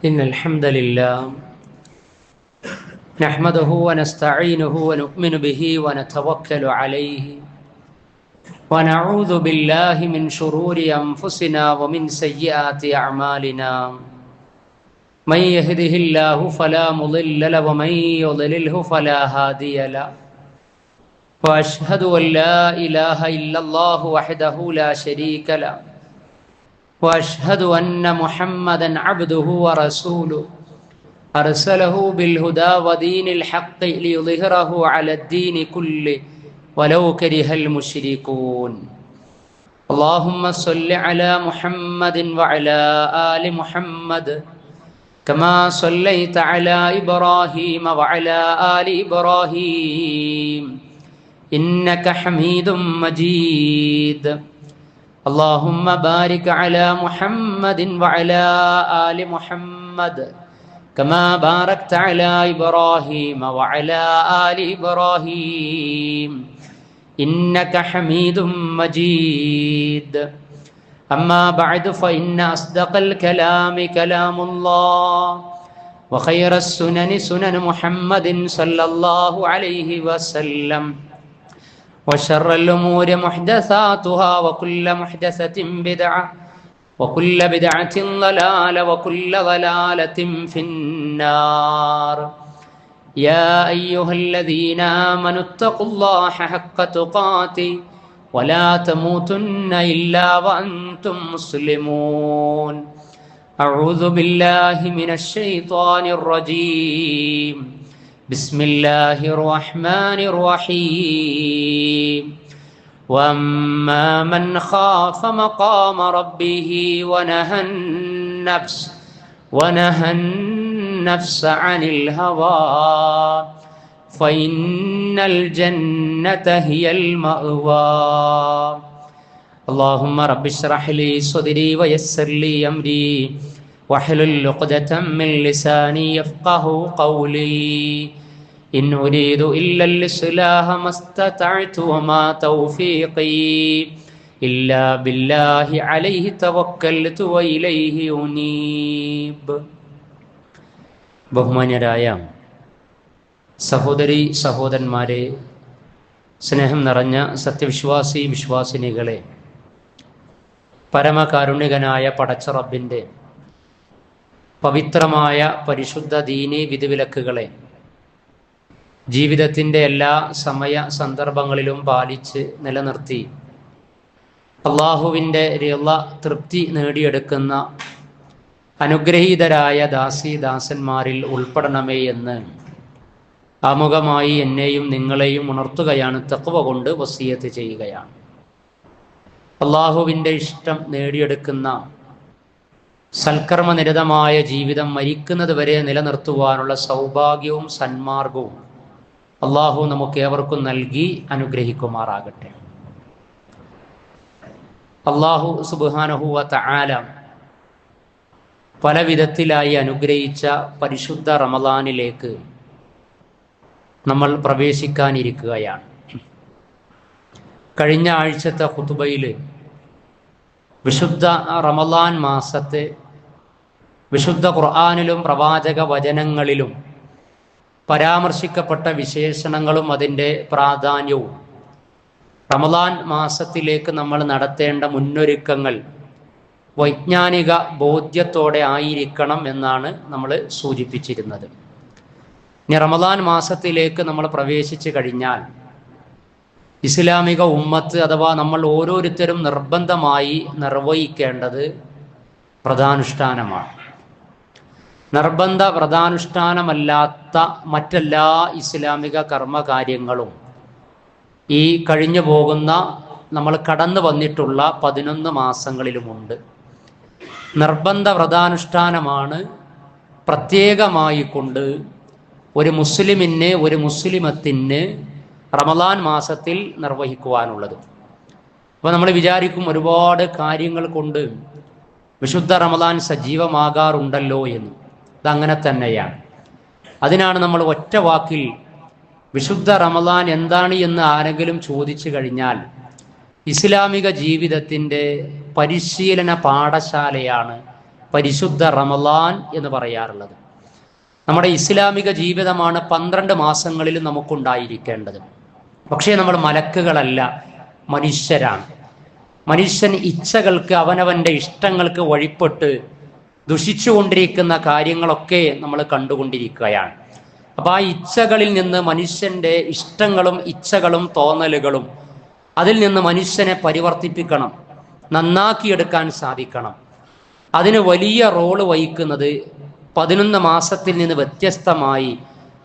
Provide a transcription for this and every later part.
إن الحمد لله نحمده ونستعينه ونؤمن به ونتوكل عليه ونعوذ بالله من شرور أنفسنا ومن سيئات أعمالنا من يهده الله فلا مضل له ومن يضلله فلا هادي له وأشهد أن لا إله إلا الله وحده لا شريك له وأشهد أن محمدا عبده ورسوله أرسله بالهدى ودين الحق ليظهره على الدين كله ولو كره المشركون اللهم صل على محمد وعلى آل محمد كما صليت على إبراهيم وعلى آل إبراهيم إنك حميد مجيد اللهم بارك على محمد وعلى آل محمد كما باركت على إبراهيم وعلى آل إبراهيم إنك حميد مجيد أما بعد فإن أصدق الكلام كلام الله وخير السنن سنن محمد صلى الله عليه وسلم وشر الأمور محدثاتها وكل محدثة بدعة وكل بدعة ضلالة وكل ضلالة في النار يا أيها الذين آمنوا اتقوا الله حق تقاته ولا تموتن إلا وأنتم مسلمون أعوذ بالله من الشيطان الرجيم بسم الله الرحمن الرحيم وأما من خاف مقام ربه ونهى النفس عن الهوى فإن الجنة هي المأوى اللهم رب اشرح لي صدري ويسر لي أمري واحلل عقدة من لساني يفقه قولي إن أريد إلا الإصلاح ما استطعت وما توفيقي إلا بالله عليه توكلت وإليه أنيب. ബഹുമാന്യരായ സഹോദരി സഹോദരന്മാരെ, സ്നേഹം നിറഞ്ഞ സത്യവിശ്വാസി വിശ്വാസിനികളെ, പരമകാരുണികനായ പടച്ച റബ്ബിൻ്റെ പവിത്രമായ പരിശുദ്ധ ദീനി വിധിവിലക്കുകളെ ജീവിതത്തിൻ്റെ എല്ലാ സമയ സന്ദർഭങ്ങളിലും പാലിച്ച് നിലനിർത്തി അള്ളാഹുവിൻ്റെ റിള തൃപ്തി നേടിയെടുക്കുന്ന അനുഗ്രഹീതരായ ദാസന്മാരിൽ ഉൾപ്പെടണമേ എന്ന് ആമുഖമായി എന്നെയും നിങ്ങളെയും ഉണർത്തുകയാണ്, തഖ്വ കൊണ്ട് വസിയത്ത് ചെയ്യുകയാണ്. അള്ളാഹുവിൻ്റെ ഇഷ്ടം നേടിയെടുക്കുന്ന സൽക്കർമ്മനിരതമായ ജീവിതം മരിക്കുന്നത് വരെ നിലനിർത്തുവാനുള്ള സൗഭാഗ്യവും സന്മാർഗവും അള്ളാഹു നമുക്കേവർക്കും നൽകി അനുഗ്രഹിക്കുമാറാകട്ടെ. അള്ളാഹു സുബ്ഹാനഹു വ തആല പല വിധത്തിലായി അനുഗ്രഹിച്ച പരിശുദ്ധ റമളാനിലേക്ക് നമ്മൾ പ്രവേശിക്കാനിരിക്കുകയാണ്. കഴിഞ്ഞ ആഴ്ചത്തെ ഖുതുബയിൽ വിശുദ്ധ റമളാൻ മാസത്തെ വിശുദ്ധ ഖുർആനിലും പ്രവാചക വചനങ്ങളിലും പരാമർശിക്കപ്പെട്ട വിശേഷണങ്ങളും അതിൻ്റെ പ്രാധാന്യവും റമളാൻ മാസത്തിലേക്ക് നമ്മൾ നടത്തേണ്ട മുന്നൊരുക്കങ്ങൾ വൈജ്ഞാനിക ബോധ്യത്തോടെ ആയിരിക്കണം എന്നാണ് നമ്മൾ സൂചിപ്പിച്ചിരുന്നത്. ഇനി റമളാൻ മാസത്തിലേക്ക് നമ്മൾ പ്രവേശിച്ചു കഴിഞ്ഞാൽ ഇസ്ലാമിക ഉമ്മത്ത് അഥവാ നമ്മൾ ഓരോരുത്തരും നിർബന്ധമായി നിർവഹിക്കേണ്ടത് വ്രതാനുഷ്ഠാനമാണ്. നിർബന്ധ വ്രതാനുഷ്ഠാനമല്ലാത്ത മറ്റെല്ലാ ഇസ്ലാമിക കർമ്മകാര്യങ്ങളും ഈ കഴിഞ്ഞു പോകുന്ന നമ്മൾ കടന്നു വന്നിട്ടുള്ള 11 മാസങ്ങളിലുമുണ്ട്. നിർബന്ധ വ്രതാനുഷ്ഠാനമാണ് പ്രത്യേകമായി കൊണ്ട് ഒരു മുസ്ലിമിന് ഒരു മുസ്ലിമത്തിന് റമളാൻ മാസത്തിൽ നിർവഹിക്കുവാനുള്ളത്. അപ്പോൾ നമ്മൾ വിചാരിക്കും ഒരുപാട് കാര്യങ്ങൾ കൊണ്ട് വിശുദ്ധ റമളാൻ സജീവമാകാറുണ്ടല്ലോ എന്ന്. അതങ്ങനെ തന്നെയാണ്. അതിനാണ് നമ്മൾ ഒറ്റ വാക്കിൽ വിശുദ്ധ റമളാൻ എന്താണ് എന്ന് ആരെങ്കിലും ചോദിച്ചു കഴിഞ്ഞാൽ ഇസ്ലാമിക ജീവിതത്തിൻ്റെ പരിശീലന പാഠശാലയാണ് പരിശുദ്ധ റമളാൻ എന്ന് പറയാറുള്ളത്. നമ്മുടെ ഇസ്ലാമിക ജീവിതമാണ് 12 മാസങ്ങളിലും നമുക്കുണ്ടായിരിക്കേണ്ടത്. പക്ഷേ നമ്മൾ മലക്കുകളല്ല, മനുഷ്യരാണ്. മനുഷ്യൻ ഇച്ഛകൾക്ക്, അവനവൻ്റെ ഇഷ്ടങ്ങൾക്ക് വഴിപ്പെട്ട് ദുഷിച്ചുകൊണ്ടിരിക്കുന്ന കാര്യങ്ങളൊക്കെ നമ്മൾ കണ്ടുകൊണ്ടിരിക്കുകയാണ്. അപ്പോൾ ആ ഇച്ഛകളിൽ നിന്ന് മനുഷ്യൻ്റെ ഇഷ്ടങ്ങളും ഇച്ഛകളും തോന്നലുകളും അതിൽ നിന്ന് മനുഷ്യനെ പരിവർത്തിപ്പിക്കണം, നന്നാക്കിയെടുക്കാൻ സാധിക്കണം. അതിന് വലിയ റോള് വഹിക്കുന്നത് 11 മാസത്തിൽ നിന്ന് വ്യത്യസ്തമായി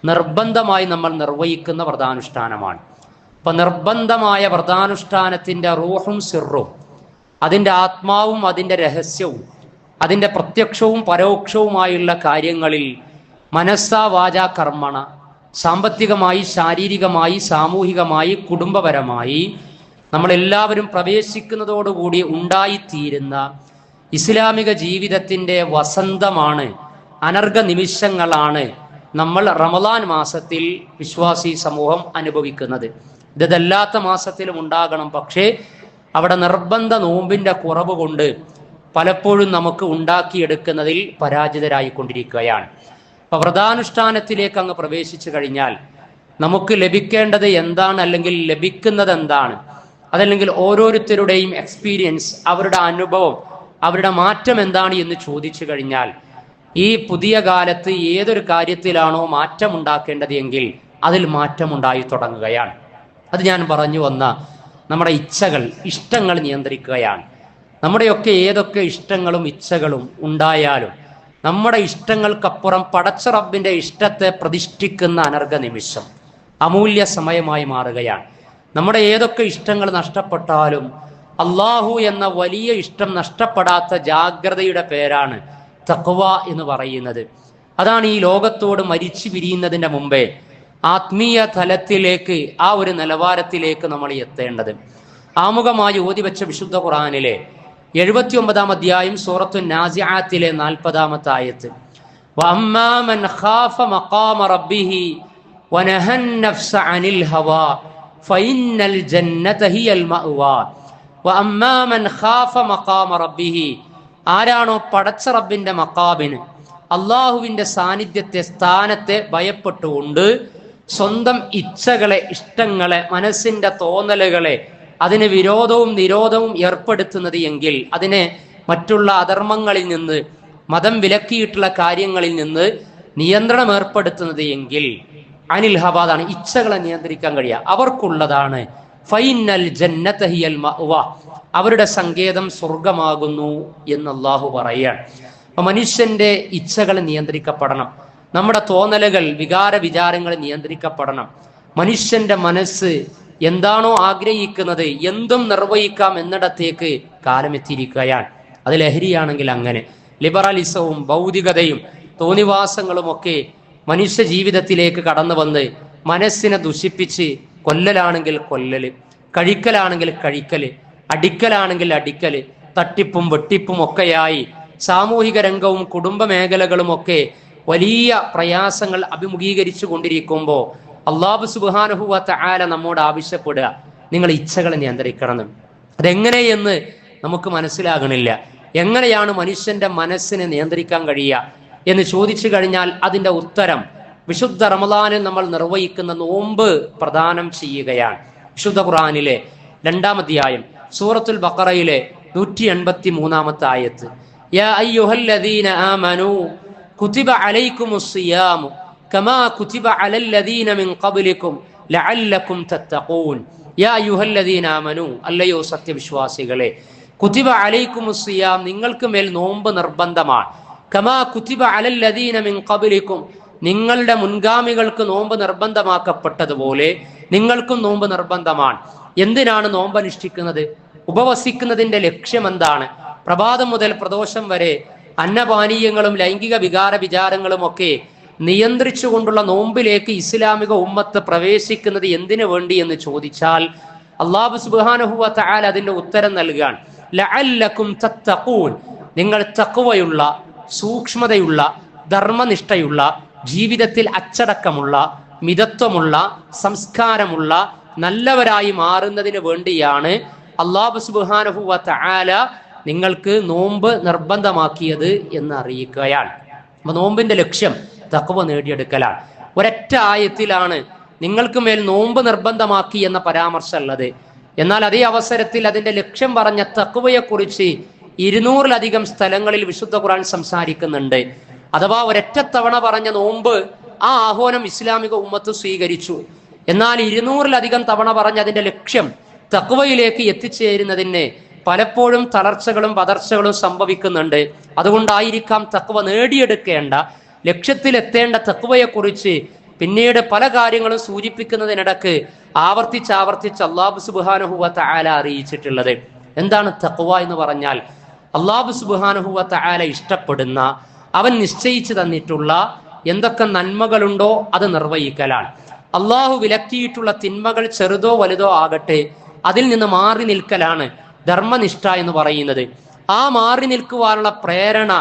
നിർബന്ധമായി നമ്മൾ നിർവഹിക്കുന്ന വ്രതാനുഷ്ഠാനമാണ്. അപ്പം നിർബന്ധമായ വ്രതാനുഷ്ഠാനത്തിൻ്റെ റൂഹും സിറും, അതിൻ്റെ ആത്മാവും അതിൻ്റെ രഹസ്യവും അതിൻ്റെ പ്രത്യക്ഷവും പരോക്ഷവുമായുള്ള കാര്യങ്ങളിൽ മനസ്സാ വാചാ കർമ്മണ, സാമ്പത്തികമായി, ശാരീരികമായി, സാമൂഹികമായി, കുടുംബപരമായി നമ്മളെല്ലാവരും പ്രവേശിക്കുന്നതോടുകൂടി ഉണ്ടായിത്തീരുന്ന ഇസ്ലാമിക ജീവിതത്തിൻ്റെ വസന്തമാണ്, അനർഘ നിമിഷങ്ങളാണ് നമ്മൾ റമളാൻ മാസത്തിൽ വിശ്വാസി സമൂഹം അനുഭവിക്കുന്നത്. ഇതല്ലാത്ത മാസത്തിലും ഉണ്ടാകണം. പക്ഷേ അവിടെ നിർബന്ധ നോമ്പിൻ്റെ കുറവ് കൊണ്ട് പലപ്പോഴും നമുക്ക് ഉണ്ടാക്കിയെടുക്കുന്നതിൽ പരാജിതരായിക്കൊണ്ടിരിക്കുകയാണ്. അപ്പോൾ വ്രതാനുഷ്ഠാനത്തിലേക്ക് അങ്ങ് പ്രവേശിച്ചു കഴിഞ്ഞാൽ നമുക്ക് ലഭിക്കേണ്ടത് എന്താണ്, അല്ലെങ്കിൽ ലഭിക്കുന്നത് എന്താണ്, അതല്ലെങ്കിൽ ഓരോരുത്തരുടെയും എക്സ്പീരിയൻസ്, അവരുടെ അനുഭവം, അവരുടെ മാറ്റം എന്താണ് എന്ന് ചോദിച്ചു കഴിഞ്ഞാൽ ഈ പുതിയ കാലത്ത് ഏതൊരു കാര്യത്തിലാണോ മാറ്റം ഉണ്ടാക്കേണ്ടത് എങ്കിൽ അതിൽ മാറ്റമുണ്ടായി തുടങ്ങുകയാണ്. അത് ഞാൻ പറഞ്ഞു വന്ന നമ്മുടെ ഇച്ഛകൾ, ഇഷ്ടങ്ങൾ നിയന്ത്രിക്കുകയാണ്. നമ്മുടെയൊക്കെ ഏതൊക്കെ ഇഷ്ടങ്ങളും ഇച്ഛകളും ഉണ്ടായാലും നമ്മുടെ ഇഷ്ടങ്ങൾക്കപ്പുറം പടച്ച റബ്ബിൻ്റെ ഇഷ്ടത്തെ പ്രതിഷ്ഠിക്കുന്ന അനർഘ നിമിഷം, അമൂല്യ സമയമായി മാറുകയാണ്. നമ്മുടെ ഏതൊക്കെ ഇഷ്ടങ്ങൾ നഷ്ടപ്പെട്ടാലും അള്ളാഹു എന്ന വലിയ ഇഷ്ടം നഷ്ടപ്പെടാത്ത ജാഗ്രതയുടെ പേരാണ് തഖ്വ എന്ന് പറയുന്നത്. അതാണ് ഈ ലോകത്തോട് മരിച്ചു പിരിയുന്നതിൻ്റെ മുമ്പേ ആത്മീയ തലത്തിലേക്ക്, ആ ഒരു നിലവാരത്തിലേക്ക് നമ്മൾ എത്തേണ്ടത്. ആമുഖമായി ഓതിവെച്ച വിശുദ്ധ ഖുർആനിലെ 79-ാം അധ്യായം സൂറത്തു നാസിആത്തിലെ 40-ാമത്തെ ആയത്ത്, വഅമ്മാ മൻ ഖാഫ മഖാമ റബ്ബിഹി വനഹൻ നഫ്സ അനിൽ ഹവാ ഫഇന്നൽ ജന്നത ഹിയൽ മഅവാ. വഅമ്മാ മൻ ഖാഫ മഖാമ റബ്ബിഹി, ആരാണോ പടച്ച റബ്ബിന്റെ മഖാബിന്, അള്ളാഹുവിന്റെ സാന്നിധ്യത്തെ, സ്ഥാനത്തെ ഭയപ്പെട്ടുകൊണ്ട് സ്വന്തം ഇച്ഛകളെ, ഇഷ്ടങ്ങളെ, മനസ്സിന്റെ തോന്നലുകളെ അതിന് വിരോധവും നിരോധവും ഏർപ്പെടുത്തുന്നത് എങ്കിൽ, അതിനെ മറ്റുള്ള അധർമ്മങ്ങളിൽ നിന്ന്, മതം വിലക്കിയിട്ടുള്ള കാര്യങ്ങളിൽ നിന്ന് നിയന്ത്രണം ഏർപ്പെടുത്തുന്നത് എങ്കിൽ, അനിൽ ഹവാദാണ്, ഇച്ഛകളെ നിയന്ത്രിക്കാൻ കഴിയുക, അവർക്കുള്ളതാണ് ഫൈനൽ ജന്നത ഹിയൽ മഅവാ, അവരുടെ സങ്കേതം സ്വർഗമാകുന്നു എന്ന് അല്ലാഹു പറയുകയാണ്. അപ്പൊ മനുഷ്യന്റെ ഇച്ഛകൾ നിയന്ത്രിക്കപ്പെടണം, നമ്മുടെ തോന്നലുകൾ, വികാര വിചാരങ്ങൾ നിയന്ത്രിക്കപ്പെടണം. മനുഷ്യന്റെ മനസ്സ് എന്താണോ ആഗ്രഹിക്കുന്നത് എന്തും നിർവഹിക്കാം എന്നിടത്തേക്ക് കാലമെത്തിയിരിക്കുകയാണ്. അത് ലഹരിയാണെങ്കിൽ അങ്ങനെ, ലിബറലിസവും ഭൗതികതയും തോന്നിവാസങ്ങളും ഒക്കെ മനുഷ്യ ജീവിതത്തിലേക്ക് കടന്നു വന്ന് മനസ്സിനെ ദുഷിപ്പിച്ച്, കൊല്ലലാണെങ്കിൽ കൊല്ലല്, കഴിക്കലാണെങ്കിൽ കഴിക്കല്, അടിക്കലാണെങ്കിൽ അടിക്കല്, തട്ടിപ്പും വെട്ടിപ്പും ഒക്കെയായി സാമൂഹിക രംഗവും കുടുംബ മേഖലകളും ഒക്കെ വലിയ പ്രയാസങ്ങൾ അഭിമുഖീകരിച്ചു കൊണ്ടിരിക്കുമ്പോൾ അല്ലാഹു സുബ്ഹാനഹു വ തആല നമ്മോട് ആവശ്യപ്പെടുക, നിങ്ങൾ ഇച്ഛകളെ നിയന്ത്രിക്കണം. അതെങ്ങനെയെന്ന് നമുക്ക് മനസ്സിലാകണില്ല. എങ്ങനെയാണ് മനുഷ്യന്റെ മനസ്സിനെ നിയന്ത്രിക്കാൻ കഴിയുക എന്ന് ചോദിച്ചു കഴിഞ്ഞാൽ അതിൻ്റെ ഉത്തരം വിശുദ്ധ റമളാനിൽ നമ്മൾ നിർവഹിക്കുന്ന നോമ്പ് പ്രദാനം ചെയ്യുകയാണ്. വിശുദ്ധ ഖുർആനിലെ 2-ാം അധ്യായം സൂറത്തുൽ ബഖറയിലെ 183-ാമത്തെ ആയത്ത്, യാ അയ്യുഹല്ലദീന ആമനൂ കുതിബ അലൈക്കുമുസ് സിയാമു കമാ കുതിബ അലല്ലദീന മിൻ ഖബ്ലിക്കും ലഅല്ലക്കും തത്തഖൂൻ. യാ അയ്യുഹല്ലദീന ആമനൂ, അല്ലയോ സത്യവിശ്വാസികളെ, കുതിബ അലൈക്കുമുസ് സിയാം, നിങ്ങൾക്ക് മേൽ നോമ്പ് നിർബന്ധമാണ്. കമാ കുതിബ അലല്ലദീന മിൻ ഖബ്ലിക്കും, നിങ്ങളുടെ മുൻഗാമികൾക്ക് നോമ്പ് നിർബന്ധമാക്കപ്പെട്ടതുപോലെ നിങ്ങൾക്കും നോമ്പ് നിർബന്ധമാണ്. എന്തിനാണ് നോമ്പ് അനുഷ്ഠിക്കുന്നത്? ഉപവസിക്കുന്നതിന്റെ ലക്ഷ്യം എന്താണ്? പ്രഭാതം മുതൽ പ്രദോഷം വരെ അന്നപാനീയങ്ങളും ലൈംഗിക വികാര വിചാരങ്ങളും ഒക്കെ നിയന്ത്രിച്ചുകൊണ്ടുള്ള നോമ്പിലേക്ക് ഇസ്ലാമിക ഉമ്മത്ത് പ്രവേശിക്കുന്നത് എന്തിനു വേണ്ടി എന്ന് ചോദിച്ചാൽ അല്ലാഹു സുബ്ഹാനഹു വ തആല അതിന്റെ ഉത്തരം നൽകുകയാണ്. ലഅല്ലക്കും തത്തഖൂൻ, നിങ്ങൾ തഖ്വയുള്ള, സൂക്ഷ്മതയുള്ള, ധർമ്മനിഷ്ഠയുള്ള, ജീവിതത്തിൽ അച്ചടക്കമുള്ള, മിതത്വമുള്ള, സംസ്കാരമുള്ള, നല്ലവരായി മാറുന്നതിന് വേണ്ടിയാണ് അല്ലാഹു സുബ്ഹാനഹു വ തആല നിങ്ങൾക്ക് നോമ്പ് നിർബന്ധമാക്കിയത് എന്ന് അറിയിക്കുകയാണ്. അപ്പൊ നോമ്പിന്റെ ലക്ഷ്യം തഖ്വ നേടിയെടുക്കലാണ്. ഒരൊറ്റ ആയത്തിലാണ് നിങ്ങൾക്ക് മേൽ നോമ്പ് നിർബന്ധമാക്കി എന്ന പരാമർശം ഉള്ളത്. എന്നാൽ അതേ അവസരത്തിൽ അതിന്റെ ലക്ഷ്യം പറഞ്ഞ തഖ്വയെക്കുറിച്ച് 200-ലധികം സ്ഥലങ്ങളിൽ വിശുദ്ധ ഖുർആൻ സംസാരിക്കുന്നുണ്ട്. അഥവാ ഒരൊറ്റ തവണ പറഞ്ഞ നോമ്പ് ആ ആഹ്വാനം ഇസ്ലാമിക ഉമ്മത്ത് സ്വീകരിച്ചു. എന്നാൽ 200-ലധികം തവണ പറഞ്ഞ അതിന്റെ ലക്ഷ്യം തഖ്വയിലേക്ക് എത്തിച്ചേരുന്നതിന് പലപ്പോഴും തളർച്ചകളും പതർച്ചകളും സംഭവിക്കുന്നുണ്ട്. അതുകൊണ്ടായിരിക്കാം തഖ്വ നേടിയെടുക്കേണ്ട, ലക്ഷ്യത്തിലെത്തേണ്ട തഖ്വയെക്കുറിച്ച് പിന്നീട് പല കാര്യങ്ങളും സൂചിപ്പിക്കുന്നതിനിടക്ക് ആവർത്തിച്ച് അല്ലാഹു സുബ്ഹാനഹു വ തആല അറിയിച്ചിട്ടുള്ളത്. എന്താണ് തഖ്വ എന്ന് പറഞ്ഞാൽ? അല്ലാഹു സുബ്ഹാനഹു വ തആല ഇഷ്ടപ്പെടുന്ന, അവൻ നിശ്ചയിച്ചു തന്നിട്ടുള്ള എന്തൊക്കെ നന്മകളുണ്ടോ അത് നിർവഹിക്കലാണ്. അള്ളാഹു വിലക്കിയിട്ടുള്ള തിന്മകൾ ചെറുതോ വലുതോ ആകട്ടെ അതിൽ നിന്ന് മാറി നിൽക്കലാണ് ധർമ്മനിഷ്ഠ എന്ന് പറയുന്നത്. ആ മാറി നിൽക്കുവാനുള്ള പ്രേരണ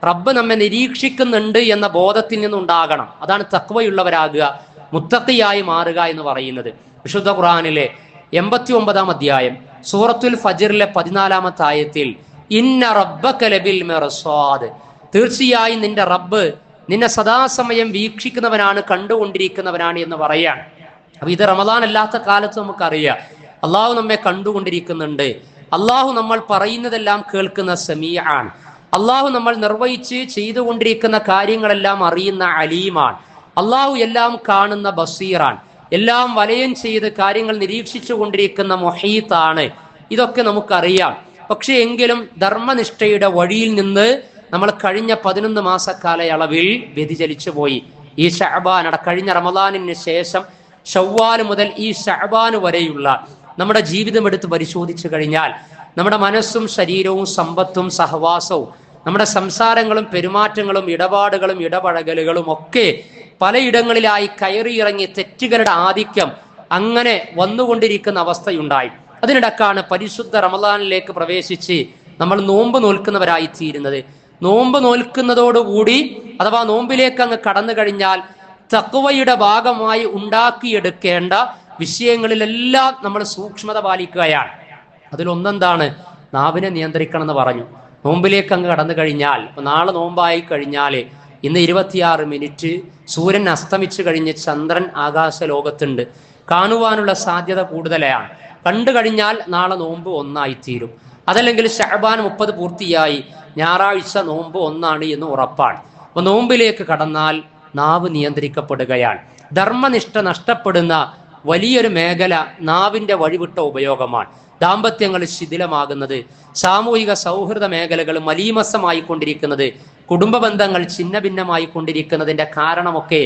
റബ്ബ് നമ്മെ നിരീക്ഷിക്കുന്നുണ്ട് എന്ന ബോധത്തിൽ നിന്നുണ്ടാകണം. അതാണ് തഖ്വയുള്ളവരാകുക, മുത്തഖിയായി മാറുക എന്ന് പറയുന്നത്. വിശുദ്ധ ഖുർആനിലെ 89-ാം അധ്യായം സൂറത്തുൽ ഫജ്റിലെ 14-ാമത്തെ ആയത്തിൽ ഇന്ന റബ്ബക ലബിൽ മിർസാദ്, തീർച്ചയായും നിന്റെ റബ്ബ് നിന്നെ സദാസമയം വീക്ഷിക്കുന്നവനാണ്, കണ്ടുകൊണ്ടിരിക്കുന്നവനാണ് എന്ന് പറയാണ്. അപ്പൊ ഇത് റമദാൻ അല്ലാത്ത കാലത്ത് നമുക്കറിയാം അള്ളാഹു നമ്മെ കണ്ടുകൊണ്ടിരിക്കുന്നുണ്ട്. അള്ളാഹു നമ്മൾ പറയുന്നതെല്ലാം കേൾക്കുന്ന സമീആൻ. അള്ളാഹു നമ്മൾ നിർവഹിച്ച് ചെയ്തുകൊണ്ടിരിക്കുന്ന കാര്യങ്ങളെല്ലാം അറിയുന്ന അലീമാണ്. അള്ളാഹു എല്ലാം കാണുന്ന ബസീറാൻ. എല്ലാം വലയം ചെയ്ത് കാര്യങ്ങൾ നിരീക്ഷിച്ചു കൊണ്ടിരിക്കുന്ന മുഹീത്താണ്. ഇതൊക്കെ നമുക്കറിയാം. പക്ഷെ എങ്കിലും ധർമ്മനിഷ്ഠയുടെ വഴിയിൽ നിന്ന് നമ്മൾ കഴിഞ്ഞ 11 മാസക്കാലയളവിൽ വ്യതിചലിച്ചു പോയി. ഈ ശഅബാൻ, കഴിഞ്ഞ റമദാനിന് ശേഷം ശവ്വാൽ മുതൽ ഈ ശഅബാൻ വരെയുള്ള നമ്മുടെ ജീവിതം എടുത്ത് പരിശോധിച്ചു കഴിഞ്ഞാൽ നമ്മുടെ മനസ്സും ശരീരവും സമ്പത്തും സഹവാസവും നമ്മുടെ സംസാരങ്ങളും പെരുമാറ്റങ്ങളും ഇടപാടുകളും ഇടപഴകലുകളും ഒക്കെ പലയിടങ്ങളിലായി കയറിയിറങ്ങി തെറ്റുകളുടെ ആധിക്യം അങ്ങനെ വന്നുകൊണ്ടിരിക്കുന്ന അവസ്ഥയുണ്ടായി. അതിനിടക്കാണ് പരിശുദ്ധ റമദാനിലേക്ക് പ്രവേശിച്ച് നമ്മൾ നോമ്പ് നോൽക്കുന്നവരായി തീരുന്നത്. നോമ്പ് നോൽക്കുന്നതോടുകൂടി അഥവാ നോമ്പിലേക്ക് അങ്ങ് കടന്നു കഴിഞ്ഞാൽ തഖ്വയുടെ ഭാഗമായി ഉണ്ടാക്കിയെടുക്കേണ്ട വിഷയങ്ങളിലെല്ലാം നമ്മൾ സൂക്ഷ്മത പാലിക്കുകയാണ്. അതിലൊന്നെന്താണ്? നാവിനെ നിയന്ത്രിക്കണം എന്ന് പറഞ്ഞു. നോമ്പിലേക്ക് അങ്ങ് കടന്നു കഴിഞ്ഞാൽ, നാളെ നോമ്പായി കഴിഞ്ഞാൽ ഇന്ന് 26 മിനിറ്റ് സൂര്യൻ അസ്തമിച്ചു കഴിഞ്ഞ് ചന്ദ്രൻ ആകാശ ലോകത്തുണ്ട്. കാണുവാനുള്ള സാധ്യത കൂടുതലാണ്. കണ്ടു കഴിഞ്ഞാൽ നാളെ നോമ്പ് ഒന്നായിത്തീരും. അതല്ലെങ്കിൽ ശഅബാൻ 30 പൂർത്തിയായി, ഞായറാഴ്ച നോമ്പ് 1 എന്ന് ഉറപ്പാണ്. അപ്പൊ നോമ്പിലേക്ക് കടന്നാൽ നാവ് നിയന്ത്രിക്കപ്പെടുകയാണ്. ധർമ്മനിഷ്ഠ നഷ്ടപ്പെടുന്ന വലിയൊരു മേഖല നാവിന്റെ വഴിവിട്ട ഉപയോഗമാണ്. ദാമ്പത്യങ്ങൾ ശിഥിലമാകുന്നത്, സാമൂഹിക സൗഹൃദ മേഖലകൾ മലീമസമായി കൊണ്ടിരിക്കുന്നത്, കുടുംബ ബന്ധങ്ങൾ ഛിന്ന ഭിന്നമായി കൊണ്ടിരിക്കുന്നതിന്റെ കാരണമൊക്കെ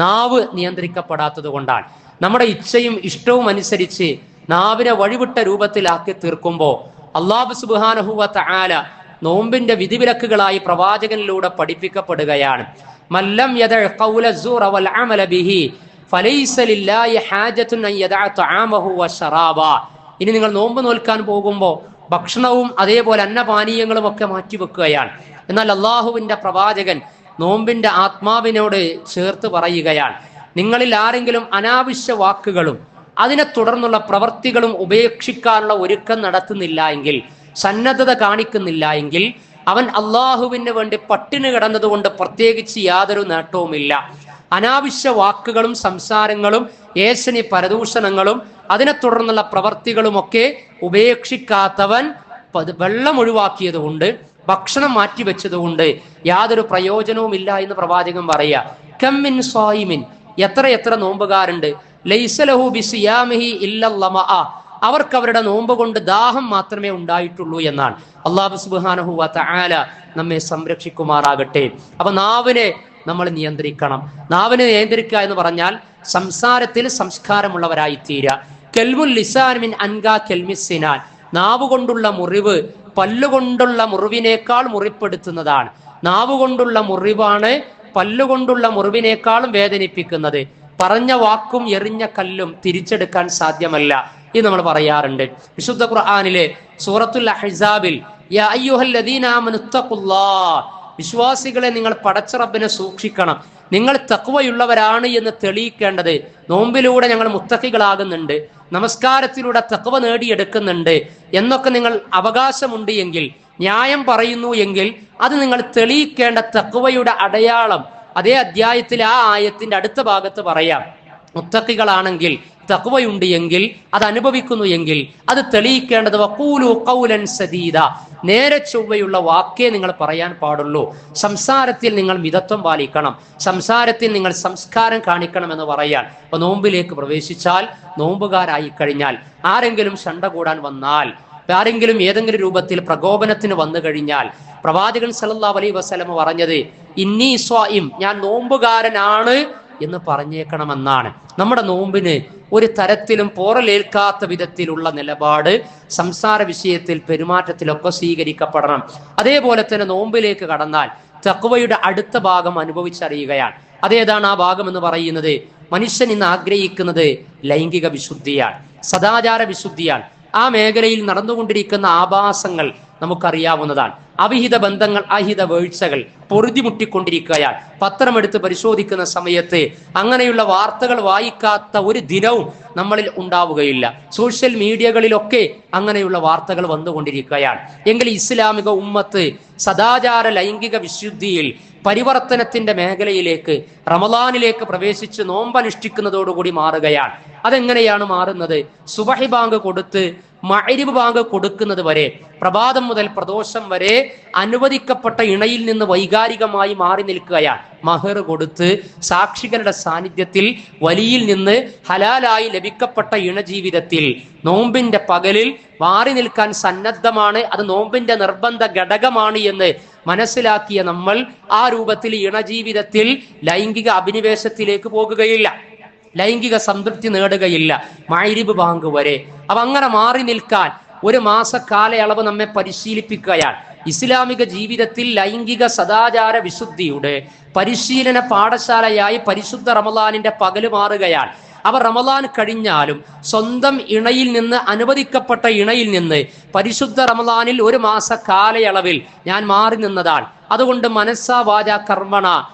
നാവ് നിയന്ത്രിക്കപ്പെടാത്തത് കൊണ്ടാണ്. നമ്മുടെ ഇച്ഛയും ഇഷ്ടവും അനുസരിച്ച് നാവിനെ വഴിവിട്ട രൂപത്തിലാക്കി തീർക്കുമ്പോൾ അല്ലാഹു സുബ്ഹാനഹു വ തആല നോമ്പിന്റെ വിധിവിലക്കുകളായി പ്രവാചകനിലൂടെ പഠിപ്പിക്കപ്പെടുകയാണ്. മല്ലം യദഅ ഖൗല സൂറ വൽ അമല ബിഹി ഫലൈസ ലില്ലാഹി ഹാജത്തുൻ അൻ യദഅ തആമഹു വശറാബ. ഇനി നിങ്ങൾ നോമ്പ് നോൽക്കാൻ പോകുമ്പോൾ ഭക്ഷണവും അതേപോലെ അന്നപാനീയങ്ങളും ഒക്കെ മാറ്റിവെക്കുകയാണ്. എന്നാൽ അള്ളാഹുവിന്റെ പ്രവാചകൻ നോമ്പിന്റെ ആത്മാവിനോട് ചേർത്ത് പറയുകയാണ്, നിങ്ങളിൽ ആരെങ്കിലും അനാവശ്യ വാക്കുകളും അതിനെ തുടർന്നുള്ള പ്രവർത്തികളും ഉപേക്ഷിക്കാനുള്ള ഒരുക്കം നടത്തുന്നില്ല എങ്കിൽ, സന്നദ്ധത കാണിക്കുന്നില്ല എങ്കിൽ അവൻ അള്ളാഹുവിന് വേണ്ടി പട്ടിണി കിടന്നതുകൊണ്ട് പ്രത്യേകിച്ച് യാതൊരു നേട്ടവുമില്ല. അനാവശ്യ വാക്കുകളും സംസാരങ്ങളും ഏശനി പരദൂഷണങ്ങളും അതിനെ തുടർന്നുള്ള പ്രവർത്തികളുമൊക്കെ ഉപേക്ഷിക്കാത്തവൻ വെള്ളം ഒഴിവാക്കിയത് കൊണ്ട്, ഭക്ഷണം മാറ്റിവെച്ചതുകൊണ്ട് യാതൊരു പ്രയോജനവും ഇല്ല എന്ന് പ്രവാചകൻ പറയാ. കമ്മിൻ സ്വായിമിൻ, എത്ര നോമ്പുകാരുണ്ട്, ലൈസ ലഹു ബിസിയാമിഹി ഇല്ലല്ലമഅ, അവർക്ക് അവരുടെ നോമ്പ് കൊണ്ട് ദാഹം മാത്രമേ ഉണ്ടായിട്ടുള്ളൂ എന്നാണ്. അല്ലാഹു സുബ്ഹാനഹു വ തആല നമ്മെ സംരക്ഷിക്കുമാറാകട്ടെ. അപ്പൊ നാവിനെ നമ്മൾ നിയന്ത്രിക്കണം. നാവിനെ നിയന്ത്രിക്കുക എന്ന് പറഞ്ഞാൽ സംസാരത്തിൽ സംസ്കാരമുള്ളവരായി തീരുക. കെൽമുൽ ലിസാൻ മിൻ അൻകാ കെൽമിസ് സിനാൻ, നാവ് കൊണ്ടുള്ള മുറിവ് പല്ലുകൊണ്ടുള്ള മുറിവിനേക്കാൾ മുറിപ്പെടുത്തുന്നതാണ്. നാവ് കൊണ്ടുള്ള മുറിവാണ് പല്ലുകൊണ്ടുള്ള മുറിവിനേക്കാളും വേദനിപ്പിക്കുന്നത്. പറഞ്ഞ വാക്കും എറിഞ്ഞ കല്ലും തിരിച്ചെടുക്കാൻ സാധ്യമല്ല ഇത് നമ്മൾ പറയാറുണ്ട്. വിശുദ്ധ ഖുർആനിലെ സൂറത്തുൽ അഹ്സാബിൽ യാ അയ്യുഹല്ലദീന ആമനുത്തഖുല്ലാഹ്, വിശ്വാസികളെ നിങ്ങൾ പടച്ച റബ്ബിനെ സൂക്ഷിക്കണം, നിങ്ങൾ തഖ്വയുള്ളവരാണ് എന്ന് തെളിയിക്കേണ്ടത് നോമ്പിലൂടെ ഞങ്ങൾ മുത്തഖികളാകുന്നുണ്ട്, നമസ്കാരത്തിലൂടെ തഖ്വ നേടിയെടുക്കുന്നുണ്ട് എന്നൊക്കെ നിങ്ങൾ അവകാശമുണ്ട് എങ്കിൽ ന്യായം പറയുന്നു എങ്കിൽ അത് നിങ്ങൾ തെളിയിക്കേണ്ട തഖ്വയുടെ അടയാളം അതേ അധ്യായത്തിൽ ആ ആയത്തിന്റെ അടുത്ത ഭാഗത്ത് പറയാം. മുത്തഖികളാണെങ്കിൽ തഖ്വയുണ്ട് എങ്കിൽ, അത് അനുഭവിക്കുന്നു എങ്കിൽ അത് തെളിയിക്കേണ്ടത് വഖൂലു ഖൗലൻ സദീദ, നേരെ ചൊവ്വയുള്ള വാക്കേ നിങ്ങൾ പറയാൻ പാടുള്ളൂ. സംസാരത്തിൽ നിങ്ങൾ മിതത്വം പാലിക്കണം, സംസാരത്തിൽ നിങ്ങൾ സംസ്കാരം കാണിക്കണം എന്ന് പറയാൻ. അപ്പൊ നോമ്പിലേക്ക് പ്രവേശിച്ചാൽ, നോമ്പുകാരായി കഴിഞ്ഞാൽ, ആരെങ്കിലും ശണ്ട കൂടാൻ വന്നാൽ, ആരെങ്കിലും ഏതെങ്കിലും രൂപത്തിൽ പ്രകോപനത്തിന് വന്നു കഴിഞ്ഞാൽ, പ്രവാചകൻ സല്ലല്ലാഹു അലൈഹി വസല്ലം പറഞ്ഞത് ഇന്നി സ്വായിം, ഞാൻ നോമ്പുകാരനാണ് എന്ന് പറഞ്ഞേക്കണമെന്നാണ്. നമ്മുടെ നോമ്പിന് ഒരു തരത്തിലും പോറലേൽക്കാത്ത വിധത്തിലുള്ള നിലപാട് സംസാര വിഷയത്തിൽ, പെരുമാറ്റത്തിലൊക്കെ സ്വീകരിക്കപ്പെടണം. അതേപോലെ തന്നെ നോമ്പിലേക്ക് കടന്നാൽ തഖ്വയുടെ അടുത്ത ഭാഗം അനുഭവിച്ചറിയുകയാണ്. അതേതാണ് ആ ഭാഗം എന്ന് പറയുന്നത്? മനുഷ്യൻ ഇന്ന് ആഗ്രഹിക്കുന്നത് ലൈംഗിക വിശുദ്ധിയാണ്, സദാചാര വിശുദ്ധിയാണ്. ആ മേഖലയിൽ നടന്നുകൊണ്ടിരിക്കുന്ന ആഭാസങ്ങൾ നമുക്കറിയാവുന്നതാണ്. അവിഹിത ബന്ധങ്ങൾ, അഹിത വീഴ്ചകൾ പൊറുതിമുട്ടിക്കൊണ്ടിരിക്കുകയാണ്. പത്രമെടുത്ത് പരിശോധിക്കുന്ന സമയത്ത് അങ്ങനെയുള്ള വാർത്തകൾ വായിക്കാത്ത ഒരു ദിനവും നമ്മളിൽ ഉണ്ടാവുകയില്ല. സോഷ്യൽ മീഡിയകളിലൊക്കെ അങ്ങനെയുള്ള വാർത്തകൾ വന്നുകൊണ്ടിരിക്കുകയാണ്. എങ്കിൽ ഇസ്ലാമിക ഉമ്മത്ത് സദാചാര ലൈംഗിക വിശുദ്ധിയിൽ പരിവർത്തനത്തിന്റെ മേഖലയിലേക്ക്, റമളാനിലേക്ക് പ്രവേശിച്ച് നോമ്പനുഷ്ഠിക്കുന്നതോടുകൂടി മാറുകയാണ്. അതെങ്ങനെയാണ് മാറുന്നത്? സുബഹി ബാങ്ക് കൊടുത്ത് മഗ്‌രിബ് ബാങ്ക് കൊടുക്കുന്നത് വരെ, പ്രഭാതം മുതൽ പ്രദോഷം വരെ അനുവദിക്കപ്പെട്ട ഇണയിൽ നിന്ന് വൈകാരികമായി മാറി നിൽക്കുകയാണ്. മഹർ കൊടുത്ത് സാക്ഷികളുടെ സാന്നിധ്യത്തിൽ വലിയിൽ നിന്ന് ഹലാലായി ലഭിക്കപ്പെട്ട ഇണജീവിതത്തിൽ നോമ്പിന്റെ പകലിൽ മാറി നിൽക്കാൻ സന്നദ്ധമാണ്, അത് നോമ്പിന്റെ നിർബന്ധ ഘടകമാണ് എന്ന് മനസ്സിലാക്കിയ നമ്മൾ ആ രൂപത്തിൽ ഇണജീവിതത്തിൽ ലൈംഗിക അഭിനിവേശത്തിലേക്ക് പോകുകയില്ല, ലൈംഗിക സംതൃപ്തി നേടുകയില്ല മഗ്‌രിബ് ബാങ്ക് വരെ. അപ്പൊ അങ്ങനെ മാറി നിൽക്കാൻ ഒരു മാസക്കാലയളവ് നമ്മെ പരിശീലിപ്പിക്കുകയാണ്. ഇസ്ലാമിക ജീവിതത്തിൽ ലൈംഗിക സദാചാര വിശുദ്ധിയുടെ പരിശീലന പാഠശാലയായി പരിശുദ്ധ റമളാനിന്റെ പകല് മാറുകയാണ്. അവർ റമളാൻ കഴിഞ്ഞാലും സ്വന്തം ഇണയിൽ നിന്ന്, അനുവദിക്കപ്പെട്ട ഇണയിൽ നിന്ന് പരിശുദ്ധ റമളാനിൽ ഒരു മാസ കാലയളവിൽ ഞാൻ മാറി നിന്നതാണ്. അതുകൊണ്ട് മനസ്സാ വാച കർമ്മണ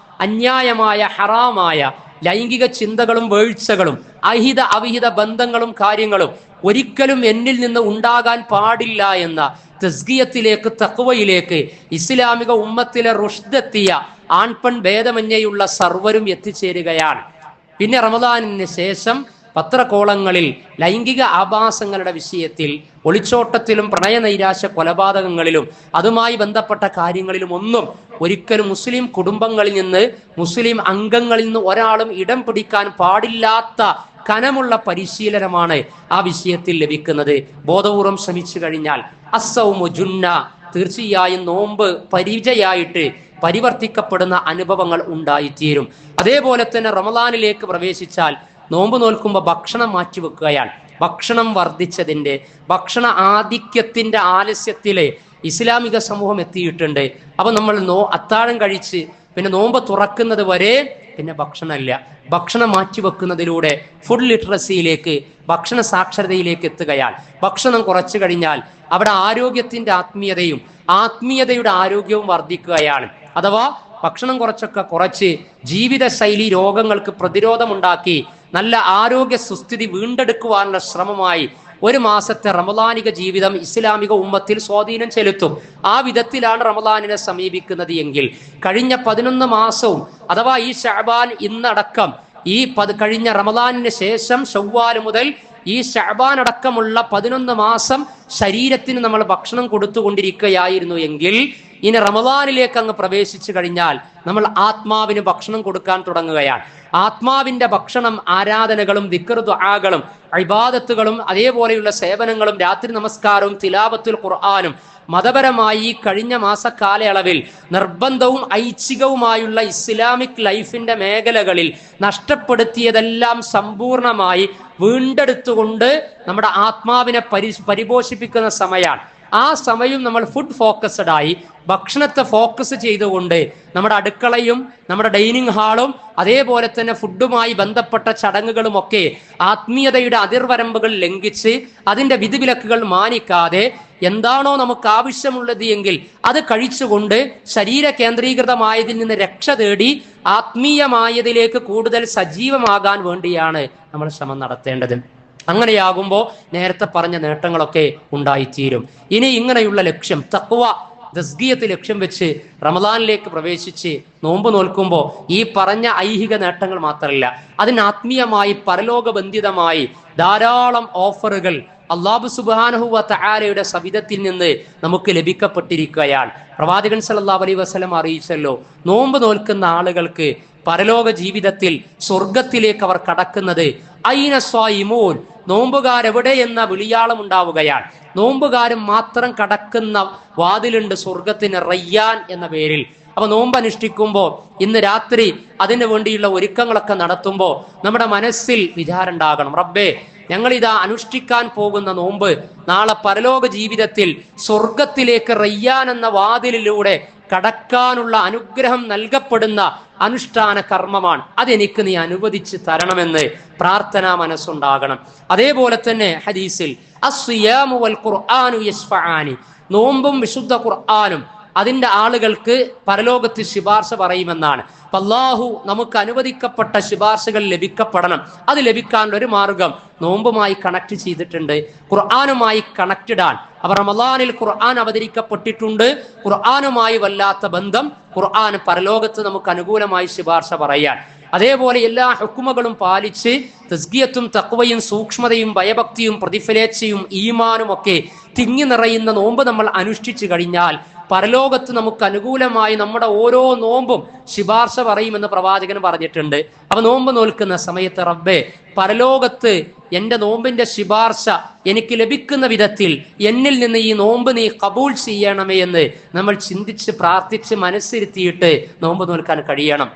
അന്യായമായ ഹറാമായ ലൈംഗിക ചിന്തകളും വീഴ്ചകളും അഹിത അവിഹിത ബന്ധങ്ങളും കാര്യങ്ങളും ഒരിക്കലും എന്നിൽ നിന്ന് ഉണ്ടാകാൻ പാടില്ല എന്ന തസ്കിയത്തിലേക്ക്, തഖ്വയിലേക്ക് ഇസ്ലാമിക ഉമ്മത്തിലെ റുഷ്ദെത്തിയ ആൺപെൺ ഭേദമന്യേയുള്ള സർവരും എത്തിച്ചേരുകയാണ്. പിന്നെ റമദാനിന് ശേഷം പത്രകോളങ്ങളിൽ ലൈംഗിക ആഭാസങ്ങളുടെ വിഷയത്തിൽ, ഒളിച്ചോട്ടത്തിലും പ്രണയനൈരാശ്യ കൊലപാതകങ്ങളിലും അതുമായി ബന്ധപ്പെട്ട കാര്യങ്ങളിലും ഒന്നും ഒരിക്കലും മുസ്ലിം കുടുംബങ്ങളിൽ നിന്ന്, മുസ്ലിം അംഗങ്ങളിൽ നിന്ന് ഒരാളും ഇടം പിടിക്കാൻ പാടില്ലാത്ത കനമുള്ള പരിശീലനമാണ് ആ വിഷയത്തിൽ ലഭിക്കുന്നത്. ബോധപൂർവം ശ്രമിച്ചു കഴിഞ്ഞാൽ അസ്സൗമു ജുന്ന, തീർച്ചയായും നോമ്പ് പരിചയായിട്ട് പരിവർത്തിക്കപ്പെടുന്ന അനുഭവങ്ങൾ ഉണ്ടായിത്തീരും. അതേപോലെ തന്നെ റമളാനിലേക്ക് പ്രവേശിച്ചാൽ നോമ്പ് നോൽക്കുമ്പോൾ ഭക്ഷണം മാറ്റിവെക്കുകയാണ്. ഭക്ഷണം വർദ്ധിച്ചതിന്റെ, ഭക്ഷണ ആധിക്യത്തിന്റെ ആലസ്യത്തിലെ ഇസ്ലാമിക സമൂഹം എത്തിയിട്ടുണ്ട്. അപ്പൊ നമ്മൾ അത്താഴം കഴിച്ച് പിന്നെ നോമ്പ് തുറക്കുന്നത് വരെ പിന്നെ ഭക്ഷണമില്ല. ഭക്ഷണം മാറ്റിവെക്കുന്നതിലൂടെ ഫുഡ് ലിറ്ററസിയിലേക്ക്, ഭക്ഷണ സാക്ഷരതയിലേക്ക് എത്തുകയാണ്. ഭക്ഷണം കുറച്ചു കഴിഞ്ഞാൽ അവിടെ ആരോഗ്യത്തിന്റെ ആത്മീയതയും ആത്മീയതയുടെ ആരോഗ്യവും വർദ്ധിക്കുകയാണ്. അഥവാ ഭക്ഷണം കുറച്ച് ജീവിതശൈലി രോഗങ്ങൾക്ക് പ്രതിരോധമുണ്ടാക്കി നല്ല ആരോഗ്യ സുസ്ഥിതി വീണ്ടെടുക്കുവാനുള്ള ശ്രമമായി ഒരു മാസത്തെ റമളാനിക ജീവിതം ഇസ്ലാമിക ഉമ്മത്തിൽ സ്വാധീനം ചെലുത്തും. ആ വിധത്തിലാണ് റമളാനിനെ സമീപിക്കുന്നത് എങ്കിൽ കഴിഞ്ഞ 11 മാസവും, അഥവാ ഈ ശഅബാൻ ഇന്നടക്കം, ഈ കഴിഞ്ഞ റമളാനിന് ശേഷം ശവ്വാൽ മുതൽ ഈ ശഅബാൻ അടക്കമുള്ള 11 മാസം ശരീരത്തിന് നമ്മൾ ഭക്ഷണം കൊടുത്തുകൊണ്ടിരിക്കുകയായിരുന്നു എങ്കിൽ ഇനി റമളാനിലേക്ക് അങ്ങ് പ്രവേശിച്ചു കഴിഞ്ഞാൽ നമ്മൾ ആത്മാവിന് ഭക്ഷണം കൊടുക്കാൻ തുടങ്ങുകയാണ്. ആത്മാവിന്റെ ഭക്ഷണം ആരാധനകളും ദിക്ർ ദുആകളും ഇബാദത്തുകളും അതേപോലെയുള്ള സേവനങ്ങളും രാത്രി നമസ്കാരവും തിലാവത്തുൽ ഖുർആനും മതപരമായി കഴിഞ്ഞ മാസക്കാലയളവിൽ നിർബന്ധവും ഐച്ഛികവുമായുള്ള ഇസ്ലാമിക് ലൈഫിന്റെ മേഖലകളിൽ നഷ്ടപ്പെടുത്തിയതെല്ലാം സമ്പൂർണമായി വീണ്ടെടുത്തുകൊണ്ട് നമ്മുടെ ആത്മാവിനെ പരിപോഷിപ്പിക്കുന്ന സമയമാണ്. ആ സമയം നമ്മൾ ഫുഡ് ഫോക്കസ്ഡ് ആയി ഭക്ഷണത്തെ ഫോക്കസ് ചെയ്തുകൊണ്ട് നമ്മുടെ അടുക്കളയും നമ്മുടെ ഡൈനിങ് ഹാളും അതേപോലെ തന്നെ ഫുഡുമായി ബന്ധപ്പെട്ട ചടങ്ങുകളും ഒക്കെ ആത്മീയതയുടെ അതിർവരമ്പുകൾ ലംഘിച്ച് അതിന്റെ വിധിവിലക്കുകൾ മാനിക്കാതെ എന്താണോ നമുക്ക് ആവശ്യമുള്ളത് എങ്കിൽ അത് കഴിച്ചുകൊണ്ട് ശരീര കേന്ദ്രീകൃതമായതിൽ നിന്ന് രക്ഷ തേടി ആത്മീയമായതിലേക്ക് കൂടുതൽ സജീവമാകാൻ വേണ്ടിയാണ് നമ്മൾ ശ്രമം നടത്തേണ്ടത്. അങ്ങനെയാകുമ്പോൾ നേരത്തെ പറഞ്ഞ നേട്ടങ്ങളൊക്കെ ഉണ്ടായിത്തീരും. ഇനി ഇങ്ങനെയുള്ള ലക്ഷ്യം, തഖ്വ തസ്കിയത്ത് ലക്ഷ്യം വെച്ച് റമദാനിലേക്ക് പ്രവേശിച്ച് നോമ്പ് നോൽക്കുമ്പോൾ ഈ പറഞ്ഞ ഐഹിക നേട്ടങ്ങൾ മാത്രമല്ല, അതിന് ആത്മീയമായി പരലോകബന്ധിതമായി ധാരാളം ഓഫറുകൾ അല്ലാഹു സുബ്ഹാനഹു വ തആലയുടെ സവിധത്തിൽ നിന്ന് നമുക്ക് ലഭിക്കപ്പെട്ടിരിക്കുകയാണ്. പ്രവാചകൻ സല്ലല്ലാഹു അലൈഹി വസല്ലം അറിയിച്ചല്ലോ, നോമ്പ് നോൽക്കുന്ന ആളുകൾക്ക് പരലോക ജീവിതത്തിൽ സ്വർഗത്തിലേക്ക് അവർ കടക്കുന്നത് ഐന സ്വായിമൂൻ, നോമ്പുകാരെവിടെ എന്ന വിളിയാളം ഉണ്ടാവുകയാണ്. നോമ്പുകാരൻ മാത്രം കടക്കുന്ന വാതിലുണ്ട് സ്വർഗത്തിന്, റയ്യാൻ എന്ന പേരിൽ. അപ്പൊ നോമ്പ് അനുഷ്ഠിക്കുമ്പോൾ ഇന്ന് രാത്രി അതിനു വേണ്ടിയുള്ള ഒരുക്കങ്ങളൊക്കെ നടത്തുമ്പോൾ നമ്മുടെ മനസ്സിൽ വിചാരം ഉണ്ടാകണം, റബ്ബേ ഞങ്ങളിതാ അനുഷ്ഠിക്കാൻ പോകുന്ന നോമ്പ് നാളെ പരലോക ജീവിതത്തിൽ സ്വർഗത്തിലേക്ക് റയ്യാൻ എന്ന വാതിലിലൂടെ കടക്കാനുള്ള അനുഗ്രഹം നൽകപ്പെടുന്ന അനുഷ്ഠാന കർമ്മമാണ്, അതെനിക്ക് നീ അനുവദിച്ച് തരണമെന്ന് പ്രാർത്ഥനാ മനസ്സുണ്ടാകണം. അതേപോലെ തന്നെ ഹദീസിൽ അസ്സിയാമു വൽ ഖുർആനു യശ്ഫആനി, നോമ്പും വിശുദ്ധ ഖുർആനും അതിന്റെ ആളുകൾക്ക് പരലോകത്ത് ശുപാർശ പറയുമെന്നാണ്. അല്ലാഹു നമുക്ക് അനുവദിക്കപ്പെട്ട ശുപാർശകൾ ലഭിക്കപ്പെടണം. അത് ലഭിക്കാനുള്ള ഒരു മാർഗം നോമ്പുമായി കണക്ട് ചെയ്തിട്ടുണ്ട്, ഖുർആനുമായി കണക്റ്റഡ് ആണ്. അപ്പൊ റമദാനിൽ ഖുർആൻ അവതരിക്കപ്പെട്ടിട്ടുണ്ട്. ഖുർആനുമായി വല്ലാത്ത ബന്ധം, ഖുർആൻ പരലോകത്ത് നമുക്ക് അനുകൂലമായി ശുപാർശ പറയാൻ. അതേപോലെ എല്ലാ ഹുക്കുമകളും പാലിച്ച് തസ്കിയത്തും തഖ്വയും സൂക്ഷ്മതയും ഭയഭക്തിയും പ്രതിഫലേച്ഛയും ഈമാനും ഒക്കെ തിങ്ങി നിറയുന്ന നോമ്പ് നമ്മൾ അനുഷ്ഠിച്ചു കഴിഞ്ഞാൽ പരലോകത്ത് നമുക്ക് അനുകൂലമായി നമ്മുടെ ഓരോ നോമ്പും ശുപാർശ പറയുമെന്ന് പ്രവാചകൻ പറഞ്ഞിട്ടുണ്ട്. അപ്പൊ നോമ്പ് നോൽക്കുന്ന സമയത്ത് റബ്ബേ പരലോകത്ത് എന്റെ നോമ്പിന്റെ ശുപാർശ എനിക്ക് ലഭിക്കുന്ന വിധത്തിൽ എന്നിൽ നിന്ന് ഈ നോമ്പ് നീ കബൂൽ ചെയ്യണമേ എന്ന് നമ്മൾ ചിന്തിച്ച് പ്രാർത്ഥിച്ച് മനസ്സിരുത്തിയിട്ട് നോമ്പ് നോൽക്കാൻ കഴിയണം.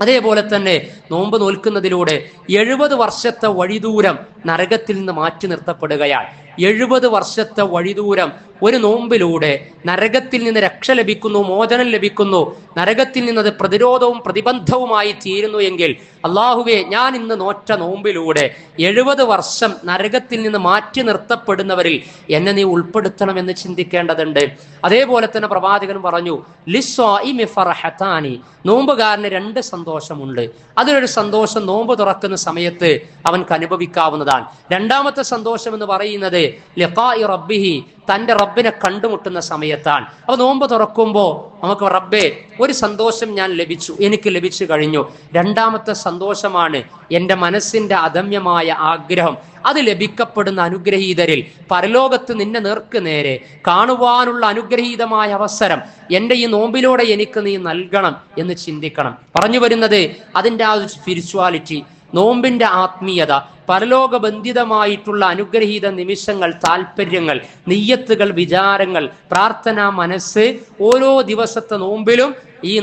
അതേപോലെ തന്നെ നോമ്പ് നോൽക്കുന്നതിലൂടെ 70 വർഷത്തെ വഴിദൂരം നരകത്തിൽ നിന്ന് മാറ്റി നിർത്തപ്പെടുകയാണ്. 70 വർഷത്തെ വഴിദൂരം ഒരു നോമ്പിലൂടെ നരകത്തിൽ നിന്ന് രക്ഷ ലഭിക്കുന്നു, മോചനം ലഭിക്കുന്നു. നരകത്തിൽ നിന്നത് പ്രതിരോധവും പ്രതിബന്ധവുമായി തീരുന്നു എങ്കിൽ അള്ളാഹുവേ ഞാൻ ഇന്ന് നോറ്റ നോമ്പിലൂടെ 70 വർഷം നരകത്തിൽ നിന്ന് മാറ്റി നിർത്തപ്പെടുന്നവരിൽ എന്നെ നീ ഉൾപ്പെടുത്തണമെന്ന് ചിന്തിക്കേണ്ടതുണ്ട്. അതേപോലെ തന്നെ പ്രവാചകൻ പറഞ്ഞു, ലിസ്വാഇമി ഫർഹതാനി, നോമ്പുകാരന് 2 സന്തോഷമുണ്ട്. അതിലൊരു സന്തോഷം നോമ്പ് തുറക്കുന്ന സമയത്ത് അവൻക്ക് അനുഭവിക്കാവുന്നതാണ്. രണ്ടാമത്തെ സന്തോഷം എന്ന് പറയുന്നത് ലിഖാഇ റബ്ബിഹി, തന്റെ റബ്ബിനെ കണ്ടുമുട്ടുന്ന സമയത്താണ്. അപ്പൊ നോമ്പ് തുറക്കുമ്പോൾ നമുക്ക് റബ്ബേ ഒരു സന്തോഷം ഞാൻ ലഭിച്ചു, എനിക്ക് ലഭിച്ചു കഴിഞ്ഞു. രണ്ടാമത്തെ സന്തോഷമാണ് എൻ്റെ മനസ്സിന്റെ അദമ്യമായ ആഗ്രഹം, അത് ലഭിക്കപ്പെടുന്ന അനുഗ്രഹീതരിൽ പരലോകത്ത് നിന്നെ നേർക്ക് നേരെ കാണുവാനുള്ള അനുഗ്രഹീതമായ അവസരം എൻ്റെ ഈ നോമ്പിലൂടെ എനിക്ക് നീ നൽകണം എന്ന് ചിന്തിക്കണം. പറഞ്ഞു വരുന്നത് അതിൻ്റെ ആ ഒരു സ്പിരിച്വാലിറ്റി, നോമ്പിന്റെ ആത്മീയത, പരലോകബന്ധിതമായിട്ടുള്ള അനുഗ്രഹീത നിമിഷങ്ങൾ, താല്പര്യങ്ങൾ, നിയ്യത്തുകൾ, വിചാരങ്ങൾ, പ്രാർത്ഥനാ മനസ്സ് ഓരോ ദിവസത്തെ നോമ്പിലും ഈ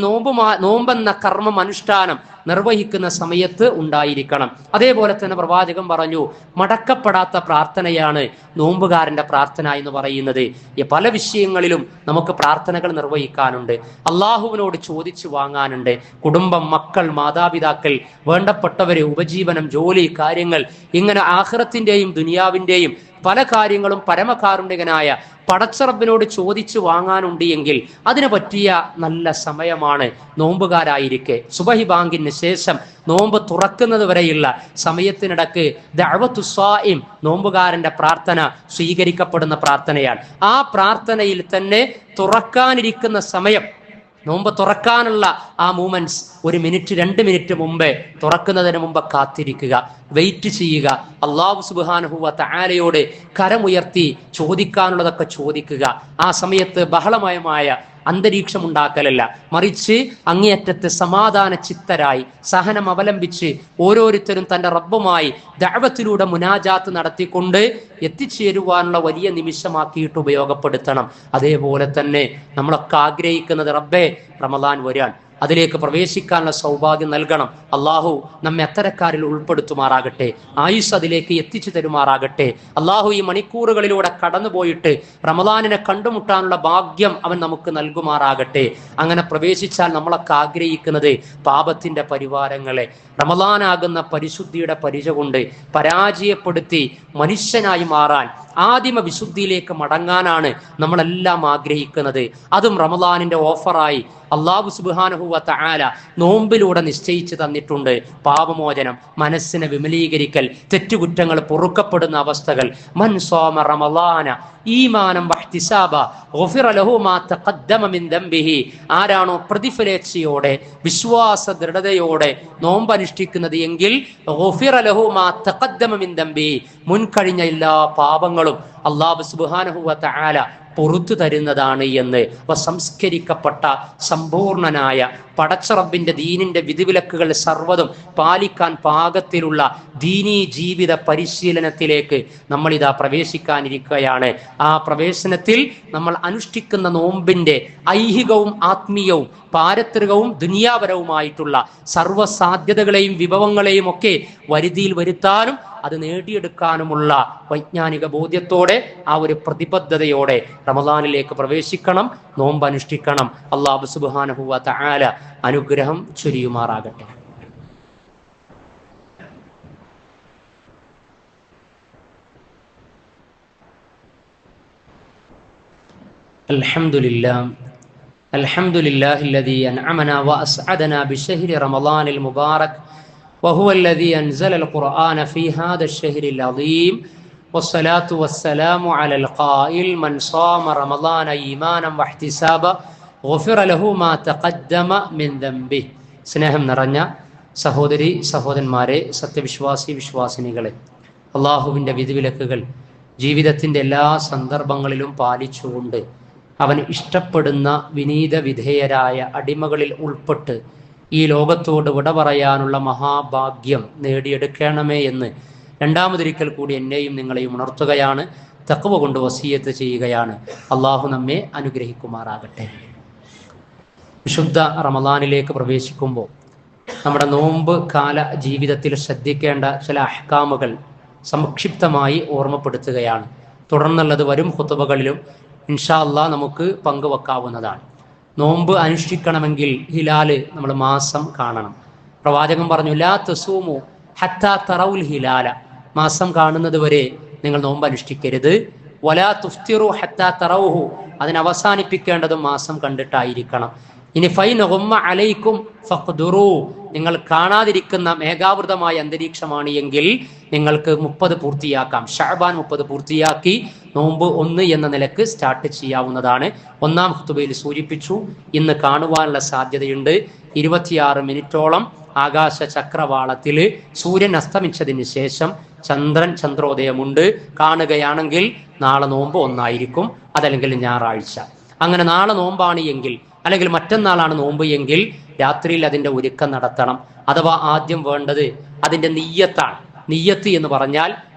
നോമ്പെന്ന കർമ്മം അനുഷ്ഠാനം നിർവഹിക്കുന്ന സമയത്ത് ഉണ്ടായിരിക്കണം. അതേപോലെ തന്നെ പ്രവാചകൻ പറഞ്ഞു, മടക്കപ്പെടാത്ത പ്രാർത്ഥനയാണ് നോമ്പുകാരന്റെ പ്രാർത്ഥന എന്ന് പറയുന്നത്. പല വിഷയങ്ങളിലും നമുക്ക് പ്രാർത്ഥനകൾ നിർവഹിക്കാനുണ്ട്, അള്ളാഹുവിനോട് ചോദിച്ചു വാങ്ങാനുണ്ട്. കുടുംബം, മക്കൾ, മാതാപിതാക്കൾ, വേണ്ടപ്പെട്ടവര്, ഉപജീവനം, ജോലി, കാര്യങ്ങൾ, ഇങ്ങനെ ആഖിറത്തിന്റെയും ദുനിയാവിന്റെയും പല കാര്യങ്ങളും പരമകാരുണികനായ പടച്ചറബിനോട് ചോദിച്ചു വാങ്ങാനുണ്ട് എങ്കിൽ അതിന് പറ്റിയ നല്ല സമയമാണ് നോമ്പുകാരായിരിക്കെ. സുബഹി ബാങ്കിന് ശേഷം നോമ്പ് തുറക്കുന്നത് വരെയുള്ള സമയത്തിനിടക്ക് ദഅവത്തു സ്വായിം, നോമ്പുകാരന്റെ പ്രാർത്ഥന സ്വീകരിക്കപ്പെടുന്ന പ്രാർത്ഥനയാണ്. ആ പ്രാർത്ഥനയിൽ തന്നെ തുറക്കാനിരിക്കുന്ന സമയം, നോമ്പ് തുറക്കാനുള്ള ആ മൂമെന്റ്സ് 1 മിനിറ്റ് 2 മിനിറ്റ് മുമ്പേ, തുറക്കുന്നതിന് മുമ്പ് കാത്തിരിക്കുക, വെയിറ്റ് ചെയ്യുക. അല്ലാഹു സുബ്ഹാനഹു വ തആലയോട് കരമുയർത്തി ചോദിക്കാനുള്ളതൊക്കെ ചോദിക്കുക. ആ സമയത്ത് ബഹളമയമായ അന്തരീക്ഷം ഉണ്ടാക്കലല്ല, മറിച്ച് അങ്ങേയറ്റത്ത് സമാധാന ചിത്തരായി സഹനം അവലംബിച്ച് ഓരോരുത്തരും തന്റെ റബ്ബുമായി ദഅവത്തിലൂടെ മുനാജാത്ത് നടത്തിക്കൊണ്ട് എത്തിച്ചേരുവാനുള്ള വലിയ നിമിഷമാക്കിയിട്ട് ഉപയോഗപ്പെടുത്തണം. അതേപോലെ തന്നെ നമ്മളൊക്കെ ആഗ്രഹിക്കുന്നത് റബ്ബേ റമദാൻ വരാൻ, അതിലേക്ക് പ്രവേശിക്കാനുള്ള സൗഭാഗ്യം നൽകണം. അള്ളാഹു നമ്മെ അത്തരക്കാരിൽ ഉൾപ്പെടുത്തുമാറാകട്ടെ, ആയുസ് അതിലേക്ക് എത്തിച്ചു തരുമാറാകട്ടെ. അള്ളാഹു ഈ മണിക്കൂറുകളിലൂടെ കടന്നുപോയിട്ട് റമദാനിനെ കണ്ടുമുട്ടാനുള്ള ഭാഗ്യം അവൻ നമുക്ക് നൽകുമാറാകട്ടെ. അങ്ങനെ പ്രവേശിച്ചാൽ നമ്മളൊക്കെ ആഗ്രഹിക്കുന്നത് പാപത്തിന്റെ പരിവാരങ്ങളെ റമദാനാകുന്ന പരിശുദ്ധിയുടെ പരിച കൊണ്ട് പരാജയപ്പെടുത്തി മനുഷ്യനായി മാറാൻ, ആദിമ വിശുദ്ധിയിലേക്ക് മടങ്ങാനാണ് നമ്മളെല്ലാം ആഗ്രഹിക്കുന്നത്. അതും റമദാനിന്റെ ഓഫറായി അല്ലാഹു സുബ്ഹാനഹു വ തആല നോമ്പിലൂടെ നിശ്ചയിച്ചു തന്നിട്ടുണ്ട്. പാപമോചനം, മനസ്സിനെ വിമലീകരിക്കൽ, തെറ്റുകുറ്റങ്ങൾ പൊറുക്കപ്പെടുന്ന അവസ്ഥകൾ. മൻ സോമ റമളാന ഈമാനം വഹ്തിസാബ ഗുഫിറ ലഹു മാ തഖദ്ദമ മിൻ ദംബിഹി. ആരാണോ പ്രതിഫലേച്ഛയോടെ വിശ്വാസ ദൃഢതയോടെ നോമ്പ് അനുഷ്ഠിക്കുന്നത് എങ്കിൽ ഗുഫിറ ലഹു മാ തഖദ്ദമ മിൻ ദംബിഹി, മുൻകഴിഞ്ഞ എല്ലാ പാപങ്ങളും അല്ലാഹു സുബ്ഹാനഹു വ തആല പൊറുത്തു തരുന്നതാണ് എന്ന്. സംസ്കരിക്കപ്പെട്ട സമ്പൂർണനായ പടച്ച റബ്ബിന്റെ ദീനിന്റെ വിധിവിലക്കുകൾ സർവ്വതും പാലിക്കാൻ പാകത്തിലുള്ള ദീനീ ജീവിത പരിശീലനത്തിലേക്ക് നമ്മളിതാ പ്രവേശിക്കാനിരിക്കുകയാണ്. ആ പ്രവേശനത്തിൽ നമ്മൾ അനുഷ്ഠിക്കുന്ന നോമ്പിന്റെ ഐഹികവും ആത്മീയവും പാരത്രികവും ദുനിയാപരവുമായിട്ടുള്ള സർവ്വസാധ്യതകളെയും വിഭവങ്ങളെയും ഒക്കെ വരുതിയിൽ വരുത്താനും അത് നേടിയെടുക്കാനുമുള്ള വൈജ്ഞാനിക ബോധ്യത്തോടെ ആ ഒരു പ്രതിബദ്ധതയോടെ റമളാനിലേക്ക് പ്രവേശിക്കണം, നോമ്പ് അനുഷ്ഠിക്കണം. അല്ലാഹു സുബ്ഹാനഹു വ തആല അനുഗ്രഹം ചൊരിയുമാറാകട്ടെ. അൽഹംദുലില്ലാഹി الذي أنعمنا وأسعدنا بشهر رمضان المبارك وهو الذي أنزل القرآن في هذا الشهر العظيم والصلاة والسلام على القائل من صام رمضان إيمانا واحتسابا غفر له ما تقدم من ذنبه. സ്നേഹം നിറഞ്ഞ സഹോദരി സഹോദരന്മാരെ, സത്യവിശ്വാസി വിശ്വാസിനികളെ, അള്ളാഹുവിൻ്റെ വിധിവിലക്കുകൾ ജീവിതത്തിൻ്റെ എല്ലാ സന്ദർഭങ്ങളിലും പാലിച്ചുകൊണ്ട് അവൻ ഇഷ്ടപ്പെടുന്ന വിനീത വിധേയരായ അടിമകളിൽ ഉൾപ്പെട്ട് ഈ ലോകത്തോട് വിട പറയാനുള്ള മഹാഭാഗ്യം നേടിയെടുക്കണമേ എന്ന് രണ്ടാമതൊരിക്കൽ കൂടി എന്നെയും നിങ്ങളെയും ഉണർത്തുകയാണ്. തഖ്വ കൊണ്ട് വസിയത്ത് ചെയ്യുകയാണ്. അള്ളാഹു നമ്മെ അനുഗ്രഹിക്കുമാറാകട്ടെ. വിശുദ്ധ റമളാനിലേക്ക് പ്രവേശിക്കുമ്പോൾ നമ്മുടെ നോമ്പ് കാല ജീവിതത്തിൽ ശ്രദ്ധിക്കേണ്ട ചില അഹ്കാമുകൾ സംക്ഷിപ്തമായി ഓർമ്മപ്പെടുത്തുകയാണ്. തുടർന്നുള്ളത് വരും ഖുതുബകളിലും ഇൻഷാ അല്ലാഹ് നമുക്ക് പങ്കുവെക്കാവുന്നതാണ്. നോമ്പ് അനുഷ്ഠിക്കണമെങ്കിൽ ഹിലാല് നമ്മൾ മാസം കാണണം. പ്രവാചകൻ പറഞ്ഞു, ലാ തസൂമു ഹത്താ തറൗൽ ഹിലാല, മാസം കാണുന്നത് വരെ നിങ്ങൾ നോമ്പ് അനുഷ്ഠിക്കരുത്. വലാ തുഫ്തിറു ഹത്താ തറൗഹു, അതിനെ അവസാനിപ്പിക്കേണ്ടതും മാസം കണ്ടിട്ടായിരിക്കണം. ഇനി ഫൈൻ ഗുമ്മ അലൈക്കും ഫഖ്ദുറു, നിങ്ങൾ കാണാതിരിക്കുന്ന മേഘാവൃതമായ അന്തരീക്ഷമാണ് എങ്കിൽ നിങ്ങൾക്ക് 30 പൂർത്തിയാക്കാം. ഷഅബാൻ 30 പൂർത്തിയാക്കി നോമ്പ് 1 എന്ന നിലക്ക് സ്റ്റാർട്ട് ചെയ്യാവുന്നതാണ്. ഒന്നാം ഖുതുബയിൽ സൂചിപ്പിച്ചു, ഇന്ന് കാണുവാനുള്ള സാധ്യതയുണ്ട്. 26 മിനിറ്റോളം ആകാശ ചക്രവാളത്തിൽ സൂര്യൻ അസ്തമിച്ചതിന് ശേഷം ചന്ദ്രോദയമുണ്ട്. കാണുകയാണെങ്കിൽ നാളെ നോമ്പ് 1 ആയിരിക്കും, അതല്ലെങ്കിൽ ഞായറാഴ്ച. അങ്ങനെ നാളെ നോമ്പാണ് എങ്കിൽ, അല്ലെങ്കിൽ മറ്റന്നാളാണ് നോമ്പ് എങ്കിൽ രാത്രിയിൽ അതിൻ്റെ ഒരുക്കം നടത്തണം. അഥവാ ആദ്യം വേണ്ടത് അതിൻ്റെ നിയ്യത്താണ്. നിയ്യത്ത് എന്ന് പറഞ്ഞാൽ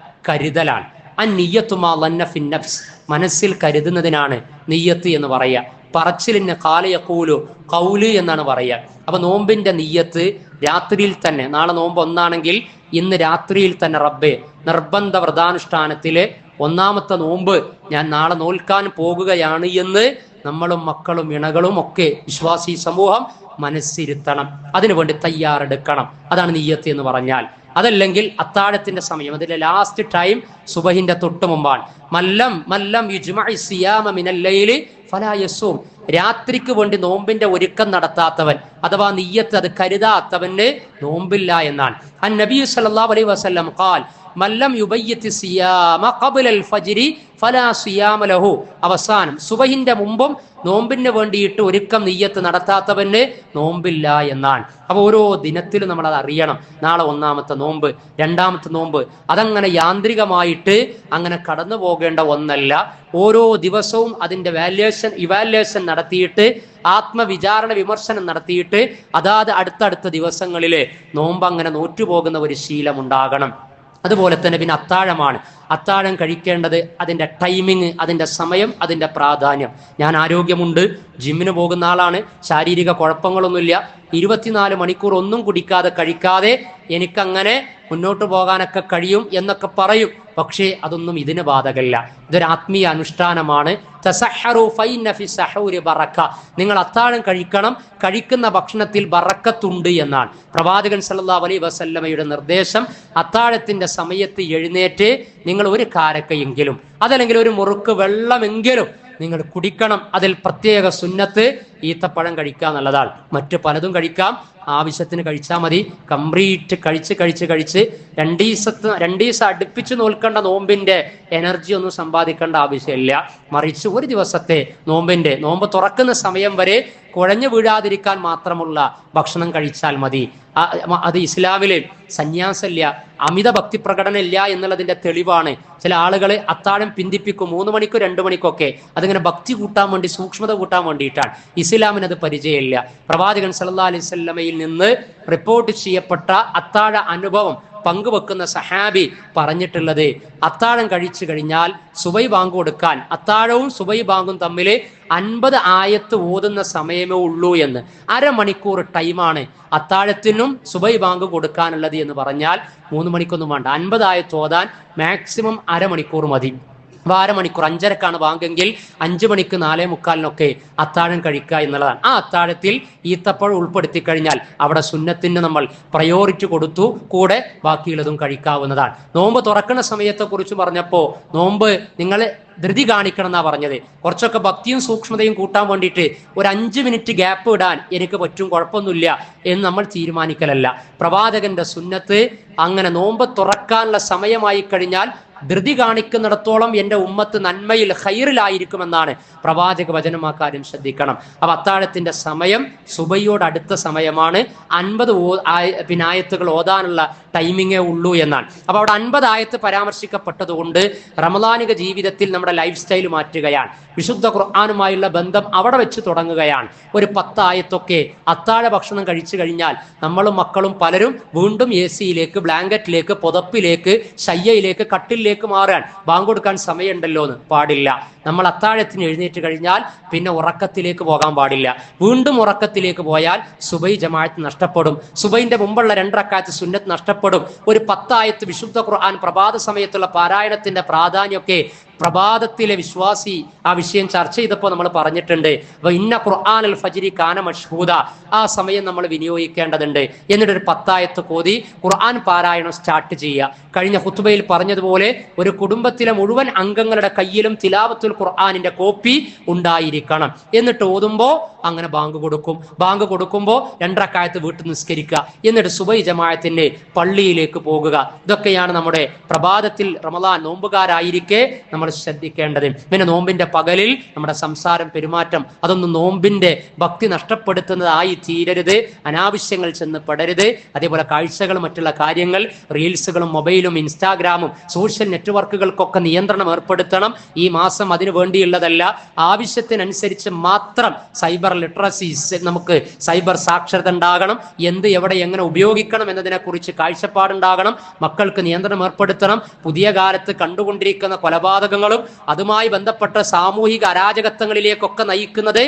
കരുതലാണ്. അന്നിയ്യത്തുമാ ലന്ന ഫിൻ നഫ്സ്, മനസ്സിൽ കരുതുന്നതിനാണ് നിയ്യത്ത് എന്ന് പറയുക. പറച്ചിലിന് കാലയക്കൂലു കൗല് എന്നാണ് പറയുക. അപ്പൊ നോമ്പിന്റെ നിയ്യത്ത് രാത്രിയിൽ തന്നെ, നാളെ നോമ്പ് 1 ആണെങ്കിൽ ഇന്ന് രാത്രിയിൽ തന്നെ റബ്ബേ, നിർബന്ധ വ്രതാനുഷ്ഠാനത്തിലെ 1ാമത്തെ നോമ്പ് ഞാൻ നാളെ നോൽക്കാൻ പോകുകയാണ് എന്ന് നമ്മളും മക്കളും ഇണകളും ഒക്കെ വിശ്വാസി സമൂഹം മനസ്സിരുത്തണം. അതിനുവേണ്ടി തയ്യാറെടുക്കണം. അതാണ് നിയ്യത്ത് എന്ന് പറഞ്ഞാൽ. അതല്ലെങ്കിൽ അത്താഴത്തിന്റെ സമയം, അതിലെ ലാസ്റ്റ് ടൈം സുബഹിന്റെ തൊട്ട് മുമ്പാണ്. മല്ലം യുജ്മഇ സിയാമ മിനൽ ലൈലി ഫലാ യസൂം, രാത്രിക്ക് വേണ്ടി നോമ്പിന്റെ ഒരുക്കം നടത്താത്തവൻ അഥവാ നിയ്യത്ത് അത് കരുതാത്തവന് നോമ്പില്ല എന്നാണ്. അൻ നബി സല്ലല്ലാഹു അലൈഹി വസല്ലം ഖാൽ മല്ലം യുബയ്യിത് സിയാമ ഖബ്ലൽ ഫജ്രി ഫലാ സിയാമ ലഹു, അവസാനം സുബഹിന്റെ മുമ്പും നോമ്പിന് വേണ്ടിയിട്ട് ഒരുക്കം നിയ്യത്ത് നടത്താത്തവന് നോമ്പില്ല എന്നാണ്. അപ്പൊ ഓരോ ദിനത്തിലും നമ്മൾ അത് അറിയണം. നാളെ 1ാമത്തെ നോമ്പ്, 2ാമത്തെ നോമ്പ്, അതങ്ങനെ യാന്ത്രികമായിട്ട് അങ്ങനെ കടന്നു പോകേണ്ട ഒന്നല്ല. ഓരോ ദിവസവും അതിന്റെ ഇവാലുവേഷൻ നടത്തിയിട്ട്, ആത്മവിചാരണ വിമർശനം നടത്തിയിട്ട് അതാത് അടുത്തടുത്ത ദിവസങ്ങളിലെ നോമ്പ് അങ്ങനെ നോറ്റുപോകുന്ന ഒരു ശീലം ഉണ്ടാകണം. അതുപോലെ തന്നെ പിന്നെ അത്താഴമാണ്. അത്താഴം കഴിക്കേണ്ടത് അതിൻ്റെ ടൈമിങ്, അതിൻ്റെ സമയം, അതിൻ്റെ പ്രാധാന്യം. ഞാൻ ആരോഗ്യമുണ്ട്, ജിമ്മിന് പോകുന്ന ആളാണ്, ശാരീരിക കുഴപ്പങ്ങളൊന്നുമില്ല, 24 മണിക്കൂർ ഒന്നും കുടിക്കാതെ കഴിക്കാതെ എനിക്കങ്ങനെ മുന്നോട്ട് പോകാനൊക്കെ കഴിയും എന്നൊക്കെ പറയും. പക്ഷേ അതൊന്നും ഇതിന് ബാധകല്ല. ഇതൊരു ആത്മീയ അനുഷ്ഠാനമാണ്. തസഹറു ഫൈന ഫി സഹൂരി ബറക, നിങ്ങൾ അത്താഴം കഴിക്കണം, കഴിക്കുന്ന ഭക്ഷണത്തിൽ ബറക്കത്തുണ്ട് എന്നാണ് പ്രവാചകൻ സല്ലല്ലാഹു അലൈഹി വസല്ലമയുടെ നിർദ്ദേശം. അത്താഴത്തിന്റെ സമയത്ത് എഴുന്നേറ്റ് നിങ്ങൾ ഒരു കാരക്കയെങ്കിലും, അതല്ലെങ്കിൽ ഒരു മുറുക്ക് വെള്ളമെങ്കിലും നിങ്ങൾ കുടിക്കണം. അതിൽ പ്രത്യേക സുന്നത്ത് ഈത്തപ്പഴം കഴിക്കുക എന്നുള്ളതാണ്. മറ്റു പലതും കഴിക്കാം, ആവശ്യത്തിന് കഴിച്ചാൽ മതി. കംപ്ലീറ്റ് കഴിച്ച് 2 ദിവസം അടുപ്പിച്ച് നോൽക്കേണ്ട നോമ്പിന്റെ എനർജി ഒന്നും സമ്പാദിക്കേണ്ട ആവശ്യമില്ല. മറിച്ച് ഒരു ദിവസത്തെ നോമ്പ് തുറക്കുന്ന സമയം വരെ കുഴഞ്ഞു വീഴാതിരിക്കാൻ മാത്രമുള്ള ഭക്ഷണം കഴിച്ചാൽ മതി. അത് ഇസ്ലാമില് സന്യാസമില്ല, അമിത ഭക്തി പ്രകടനമില്ല എന്നുള്ളതിന്റെ തെളിവാണ്. ചില ആളുകൾ അത്താഴം പിന്തിപ്പിക്കും 3 മണിക്കോ 2 മണിക്കൊക്കെ. അതിങ്ങനെ ഭക്തി കൂട്ടാൻ വേണ്ടി, സൂക്ഷ്മത കൂട്ടാൻ വേണ്ടിയിട്ടാണ്. ഇസ്ലാമിന് അത് പരിചയമില്ല. പ്രവാചകൻ സല്ലല്ലാഹു അലൈഹി വസല്ലമയിൽ നിന്ന് റിപ്പോർട്ട് ചെയ്യപ്പെട്ട അത്താഴ അനുഭവം പങ്കുവെക്കുന്ന സഹാബി പറഞ്ഞിട്ടുള്ളത്, അത്താഴം കഴിച്ചു കഴിഞ്ഞാൽ സുബൈ ബാങ്ക് കൊടുക്കാൻ അത്താഴവും സുബൈ ബാങ്കും തമ്മിൽ 50 ആയത്ത് ഓതുന്ന സമയമേ ഉള്ളൂ എന്ന്. 1/2 മണിക്കൂർ ടൈമാണ് അത്താഴത്തിനും സുബൈ ബാങ്ക് കൊടുക്കാനുള്ളത് എന്ന് പറഞ്ഞാൽ 3 മണിക്കൊന്നും വേണ്ട. 50 ആയത്ത് ഓതാൻ മാക്സിമം 1/2 മണിക്കൂർ മതി. 1/2 മണിക്കൂർ, 5:30ക്കാണ് ബാങ്കെങ്കിൽ 5 മണിക്ക് 4:45 അത്താഴം കഴിക്കുക എന്നുള്ളതാണ്. ആ അത്താഴത്തിൽ ഈത്തപ്പഴം ഉൾപ്പെടുത്തി കഴിഞ്ഞാൽ അവിടെ സുന്നത്തിന് നമ്മൾ പ്രയോറിറ്റി കൊടുത്തു, കൂടെ ബാക്കിയുള്ളതും കഴിക്കാവുന്നതാണ്. നോമ്പ് തുറക്കുന്ന സമയത്തെ കുറിച്ച് പറഞ്ഞപ്പോൾ നോമ്പ് നിങ്ങൾ ധൃതി കാണിക്കണം എന്നാ പറഞ്ഞത്. കുറച്ചൊക്കെ ഭക്തിയും സൂക്ഷ്മതയും കൂട്ടാൻ വേണ്ടിയിട്ട് ഒരു 5 മിനിറ്റ് ഗ്യാപ്പ് ഇടാൻ എനിക്ക് പറ്റും, കുഴപ്പമൊന്നുമില്ല എന്ന് നമ്മൾ തീരുമാനിക്കലല്ല. പ്രവാചകന്റെ സുന്നത്ത് അങ്ങനെ നോമ്പ് തുറക്കാനുള്ള സമയമായി കഴിഞ്ഞാൽ ധൃതി കാണിക്കുന്നിടത്തോളം എൻ്റെ ഉമ്മത്ത് നന്മയിൽ ഖൈറിലായിരിക്കുമെന്നാണ് പ്രവാചക വചനം. ആ കാര്യം ശ്രദ്ധിക്കണം. അപ്പൊ അത്താഴത്തിന്റെ സമയം സുബൈയോട് അടുത്ത സമയമാണ്. 50 ആയത്തുകൾ ഓതാനുള്ള ടൈമിങ്ങേ ഉള്ളൂ എന്നാണ്. അപ്പൊ അവിടെ 50 ആയത്ത് പരാമർശിക്കപ്പെട്ടത് കൊണ്ട് റമദാനിക ജീവിതത്തിൽ നമ്മുടെ ലൈഫ് സ്റ്റൈൽ മാറ്റുകയാണ്. വിശുദ്ധ ഖുർആനുമായുള്ള ബന്ധം അവിടെ വെച്ച് തുടങ്ങുകയാണ്. ഒരു 10 ആയത്തൊക്കെ അത്താഴ ഭക്ഷണം കഴിച്ചു കഴിഞ്ഞാൽ നമ്മളും മക്കളും പലരും വീണ്ടും AC-യിലേക്ക്, ബ്ലാങ്കറ്റിലേക്ക്, പുതപ്പിലേക്ക്, ശയ്യയിലേക്ക്, കട്ടിലേക്ക് മാറാൻ. ബാങ്ക് കൊടുക്കാൻ സമയമുണ്ടല്ലോ എന്ന് പാടില്ല. നമ്മൾ അത്താഴത്തിന് എഴുന്നേറ്റ് കഴിഞ്ഞാൽ പിന്നെ ഉറക്കത്തിലേക്ക് പോകാൻ പാടില്ല. വീണ്ടും ഉറക്കത്തിലേക്ക് പോയാൽ സുബൈ ജമാഅത്ത് നഷ്ടപ്പെടും. സുബൈന്റെ മുമ്പുള്ള 2 റക്അത്ത് സുന്നത്ത് നഷ്ടപ്പെടും. ഒരു 10 ആയത്ത് വിശുദ്ധ ഖുർആൻ പ്രഭാത സമയത്തുള്ള പാരായണത്തിന്റെ പ്രാധാന്യമൊക്കെ പ്രഭാതത്തിലെ വിശ്വാസി ആ വിഷയം ചർച്ച ചെയ്തപ്പോൾ നമ്മൾ പറഞ്ഞിട്ടുണ്ട്. ഇന്ന ഖുർആനൽ ഫജ്രി കാന മഷ്ഹൂദ, ആ സമയം നമ്മൾ വിനിയോഗിക്കേണ്ടതുണ്ട്. എന്നിട്ടൊരു 10 ആയത്ത് കോതി ഖുർആൻ പാരായണം സ്റ്റാർട്ട് ചെയ്യുക. കഴിഞ്ഞ ഖുത്ബയിൽ പറഞ്ഞതുപോലെ ഒരു കുടുംബത്തിലെ മുഴുവൻ അംഗങ്ങളുടെ കയ്യിലും തിലാവത്തുൽ ഖുർആനിന്റെ കോപ്പി ഉണ്ടായിരിക്കണം. എന്നിട്ട് ഓതുമ്പോൾ അങ്ങനെ ബാങ്ക് കൊടുക്കും. ബാങ്ക് കൊടുക്കുമ്പോൾ 2 റക്അത്ത് വീട്ടിൽ നിസ്കരിക്കുക. എന്നിട്ട് സുബൈ ജമാഅത്തിന് പള്ളിയിലേക്ക് പോകുക. ഇതൊക്കെയാണ് നമ്മുടെ പ്രഭാതത്തിൽ റമദാൻ നോമ്പുകാരായിരിക്കെ നമ്മൾ ശ്രദ്ധിക്കേണ്ടത്. പിന്നെ നോമ്പിന്റെ പകലിൽ നമ്മുടെ സംസാരം, പെരുമാറ്റം അതൊന്നും നോമ്പിന്റെ ഭക്തി നഷ്ടപ്പെടുത്തുന്നതായി തീരരുത്. അനാവശ്യങ്ങൾ ചെന്ന് പെടരുത്. അതേപോലെ കാഴ്ചകളും മറ്റുള്ള കാര്യങ്ങൾ, റീൽസുകളും മൊബൈലും ഇൻസ്റ്റാഗ്രാമും സോഷ്യൽ നെറ്റ്വർക്കുകൾക്കൊക്കെ നിയന്ത്രണം ഏർപ്പെടുത്തണം. ഈ മാസം അതിനു വേണ്ടിയുള്ളതല്ല. ആവശ്യത്തിനനുസരിച്ച് മാത്രം സൈബർ ലിറ്ററസി, നമുക്ക് സൈബർ സാക്ഷരത ഉണ്ടാകണം. എന്ത്, എവിടെ, എങ്ങനെ ഉപയോഗിക്കണം എന്നതിനെ കുറിച്ച് കാഴ്ചപ്പാടുണ്ടാകണം. മക്കൾക്ക് നിയന്ത്രണം ഏർപ്പെടുത്തണം. പുതിയ കാലത്ത് കണ്ടുകൊണ്ടിരിക്കുന്ന കൊലപാതകങ്ങളും അതുമായി ബന്ധപ്പെട്ട സാമൂഹിക അരാജകത്വങ്ങളിലേക്കൊക്കെ നയിക്കുന്നത്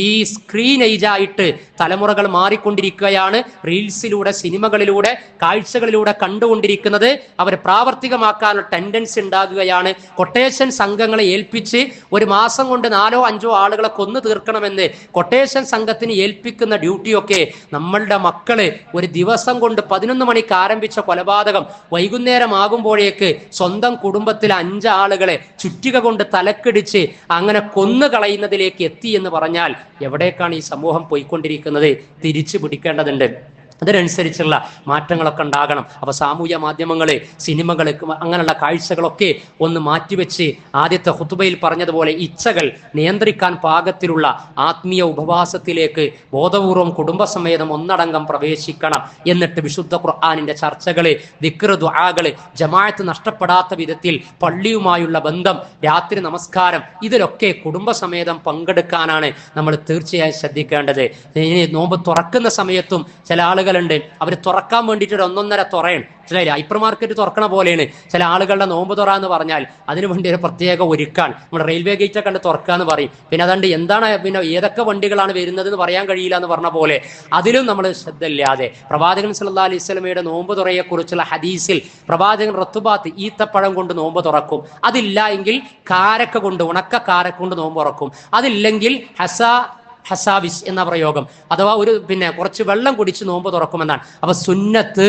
ഈ സ്ക്രീൻ ഏജായിട്ട് തലമുറകൾ മാറിക്കൊണ്ടിരിക്കുകയാണ്. റീൽസിലൂടെ, സിനിമകളിലൂടെ, കാഴ്ചകളിലൂടെ കണ്ടുകൊണ്ടിരിക്കുന്നത് അവർ പ്രാവർത്തികമാക്കാനുള്ള ടെൻഡൻസി ഉണ്ടാകുകയാണ്. കൊട്ടേഷൻ സംഘങ്ങളെ ഏൽപ്പിച്ച് ഒരു മാസം കൊണ്ട് 4-5 ആളുകളെ കൊന്നു തീർക്കണമെന്ന് കൊട്ടേഷൻ സംഘത്തിന് ഏൽപ്പിക്കുന്ന ഡ്യൂട്ടിയൊക്കെ നമ്മളുടെ മക്കള് ഒരു ദിവസം കൊണ്ട് 11 മണിക്ക് ആരംഭിച്ച കൊലപാതകം വൈകുന്നേരം ആകുമ്പോഴേക്ക് സ്വന്തം കുടുംബത്തിലെ 5 ആളുകളെ ചുറ്റിക കൊണ്ട് തലക്കിടിച്ച് അങ്ങനെ കൊന്നു കളയുന്നതിലേക്ക് എത്തി എന്ന് പറഞ്ഞാൽ എവിടേക്കാണ് ഈ സമൂഹം പോയിക്കൊണ്ടിരിക്കുന്നത്? തിരിച്ചു പിടിക്കേണ്ടതുണ്ട്. അതിനനുസരിച്ചുള്ള മാറ്റങ്ങളൊക്കെ ഉണ്ടാകണം. അപ്പൊ സാമൂഹ്യ മാധ്യമങ്ങള്, സിനിമകള്, അങ്ങനെയുള്ള കാഴ്ചകളൊക്കെ ഒന്ന് മാറ്റിവെച്ച് ആദ്യത്തെ ഖുതുബയിൽ പറഞ്ഞതുപോലെ ഇച്ഛകൾ നിയന്ത്രിക്കാൻ പാകത്തിലുള്ള ആത്മീയ ഉപവാസത്തിലേക്ക് ബോധപൂർവം കുടുംബസമേതം ഒന്നടങ്കം പ്രവേശിക്കണം. എന്നിട്ട് വിശുദ്ധ ഖുർആനിന്റെ ചർച്ചകള്, ദിക്ർ, ദുആകള്, ജമാഅത്ത് നഷ്ടപ്പെടാത്ത വിധത്തിൽ പള്ളിയുമായുള്ള ബന്ധം, രാത്രി നമസ്കാരം, ഇതിലൊക്കെ കുടുംബസമേതം പങ്കെടുക്കാനാണ് നമ്മൾ തീർച്ചയായും ശ്രദ്ധിക്കേണ്ടത്. ഇനി നോമ്പ് തുറക്കുന്ന സമയത്തും ചില ആളുകളുണ്ട്, അവർ തുറക്കാൻ വേണ്ടിയിട്ട് ഒരു 1.5 തുറയാണ്. ചില ഹൈപ്പർ മാർക്കറ്റ് തുറക്കണ പോലെയാണ് ചില ആളുകളുടെ നോമ്പ് തുറ എന്ന് പറഞ്ഞാൽ. അതിനു വേണ്ടി ഒരു പ്രത്യേക ഒരുക്കാണ്. നമ്മുടെ റെയിൽവേ ഗേറ്റ് കണ്ട് തുറക്കാന്ന് പറയും. പിന്നെ അതുകൊണ്ട് എന്താണ്, പിന്നെ ഏതൊക്കെ വണ്ടികളാണ് വരുന്നത് എന്ന് പറയാൻ കഴിയില്ല എന്ന് പറഞ്ഞ പോലെ അതിലും നമ്മൾ ശ്രദ്ധ ഇല്ലാതെ പ്രവാചകൻ സല്ലല്ലാഹു അലൈഹി വസല്ലമയുടെ നോമ്പ് തുറയെ കുറിച്ചുള്ള ഹദീസിൽ പ്രവാചകൻ റത്തുബാത്ത്, ഈത്തപ്പഴം കൊണ്ട് നോമ്പ് തുറക്കും. അതില്ല എങ്കിൽ കാരക്ക കൊണ്ട്, ഉണക്ക കാരക്ക കൊണ്ട് നോമ്പ് തുറക്കും. അതില്ലെങ്കിൽ ഹസാബിസ് എന്ന പ്രയോഗം, അഥവാ ഒരു കുറച്ച് വെള്ളം കുടിച്ച് നോമ്പ് തുറക്കുമെന്നാണ്. അപ്പൊ സുന്നത്ത്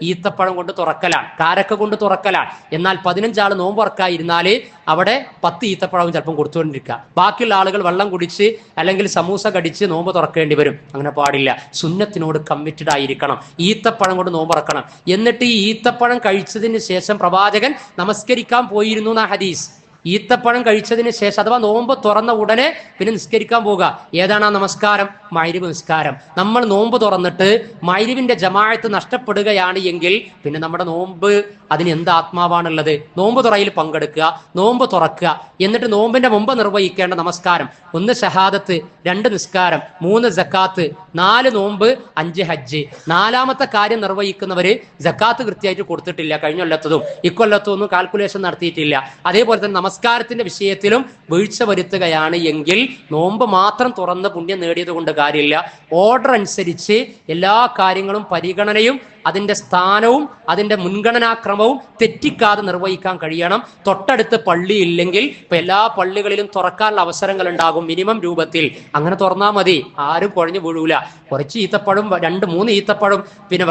ഈത്തപ്പഴം കൊണ്ട് തുറക്കലാണ്, കാരക്ക കൊണ്ട് തുറക്കലാണ്. എന്നാൽ 15 ആൾ നോമ്പ് തുറക്കാതിരുന്നാല് അവിടെ 10 ഈത്തപ്പഴവും ചിലപ്പം കൊടുത്തുകൊണ്ടിരിക്കുക. ബാക്കിയുള്ള ആളുകൾ വെള്ളം കുടിച്ച് അല്ലെങ്കിൽ സമൂസ കടിച്ച് നോമ്പ് തുറക്കേണ്ടി വരും. അങ്ങനെ പാടില്ല. സുന്നത്തിനോട് കമ്മിറ്റഡ് ആയിരിക്കണം. ഈത്തപ്പഴം കൊണ്ട് നോമ്പ് തുറക്കണം. എന്നിട്ട് ഈ ഈത്തപ്പഴം കഴിച്ചതിന് ശേഷം പ്രവാചകൻ നമസ്കരിക്കാൻ പോയിരുന്നു എന്ന ഹദീസ്. ഈത്തപ്പഴം കഴിച്ചതിന് ശേഷം അഥവാ നോമ്പ് തുറന്ന ഉടനെ പിന്നെ നിസ്കരിക്കാൻ പോവുക. ഏതാണ് ആ നമസ്കാരം? മഗ്‌രിബ് നിസ്കാരം. നമ്മൾ നോമ്പ് തുറന്നിട്ട് മഗ്‌രിബിന്റെ ജമാഅത്ത് നഷ്ടപ്പെടുകയാണ് എങ്കിൽ പിന്നെ നമ്മുടെ നോമ്പ് അതിന് എന്ത് ആത്മാവാണുള്ളത്? നോമ്പ് തുറയിൽ പങ്കെടുക്കുക, നോമ്പ് തുറക്കുക, എന്നിട്ട് നോമ്പിന്റെ മുമ്പ് നിർവഹിക്കേണ്ട നമസ്കാരം 1 ഷഹാദത്ത്, 2 നിസ്കാരം, 3 സക്കാത്ത്, 4 നോമ്പ്, 5 ഹജ്ജ്. 4ാമത്തെ കാര്യം നിർവഹിക്കുന്നവര് സക്കാത്ത് കൃത്യമായിട്ട് കൊടുത്തിട്ടില്ല, കഴിഞ്ഞ കൊല്ലത്തതും ഇക്കൊല്ലത്തും ഒന്നും കാൽക്കുലേഷൻ നടത്തിയിട്ടില്ല. അതേപോലെ തന്നെ നമസ്കാരത്തിന്റെ വിഷയത്തിലും വീഴ്ച വരുത്തുകയാണ് എങ്കിൽ നോമ്പ് മാത്രം തുറന്ന് പുണ്യം നേടിയത് കൊണ്ട് കാര്യമില്ല. ഓർഡർ അനുസരിച്ച് എല്ലാ കാര്യങ്ങളും പരിഗണനയും അതിന്റെ സ്ഥാനവും അതിന്റെ മുൻഗണനാക്രമവും തെറ്റിക്കാതെ നിർവഹിക്കാൻ കഴിയണം. തൊട്ടടുത്ത് പള്ളി ഇല്ലെങ്കിൽ ഇപ്പൊ എല്ലാ പള്ളികളിലും തുറക്കാനുള്ള അവസരങ്ങൾ ഉണ്ടാകും മിനിമം രൂപത്തിൽ. അങ്ങനെ തുറന്നാൽ മതി, ആരും കുഴഞ്ഞു വീഴൂല. കുറച്ച് ഈത്തപ്പഴം 2-3 ഈത്തപ്പഴം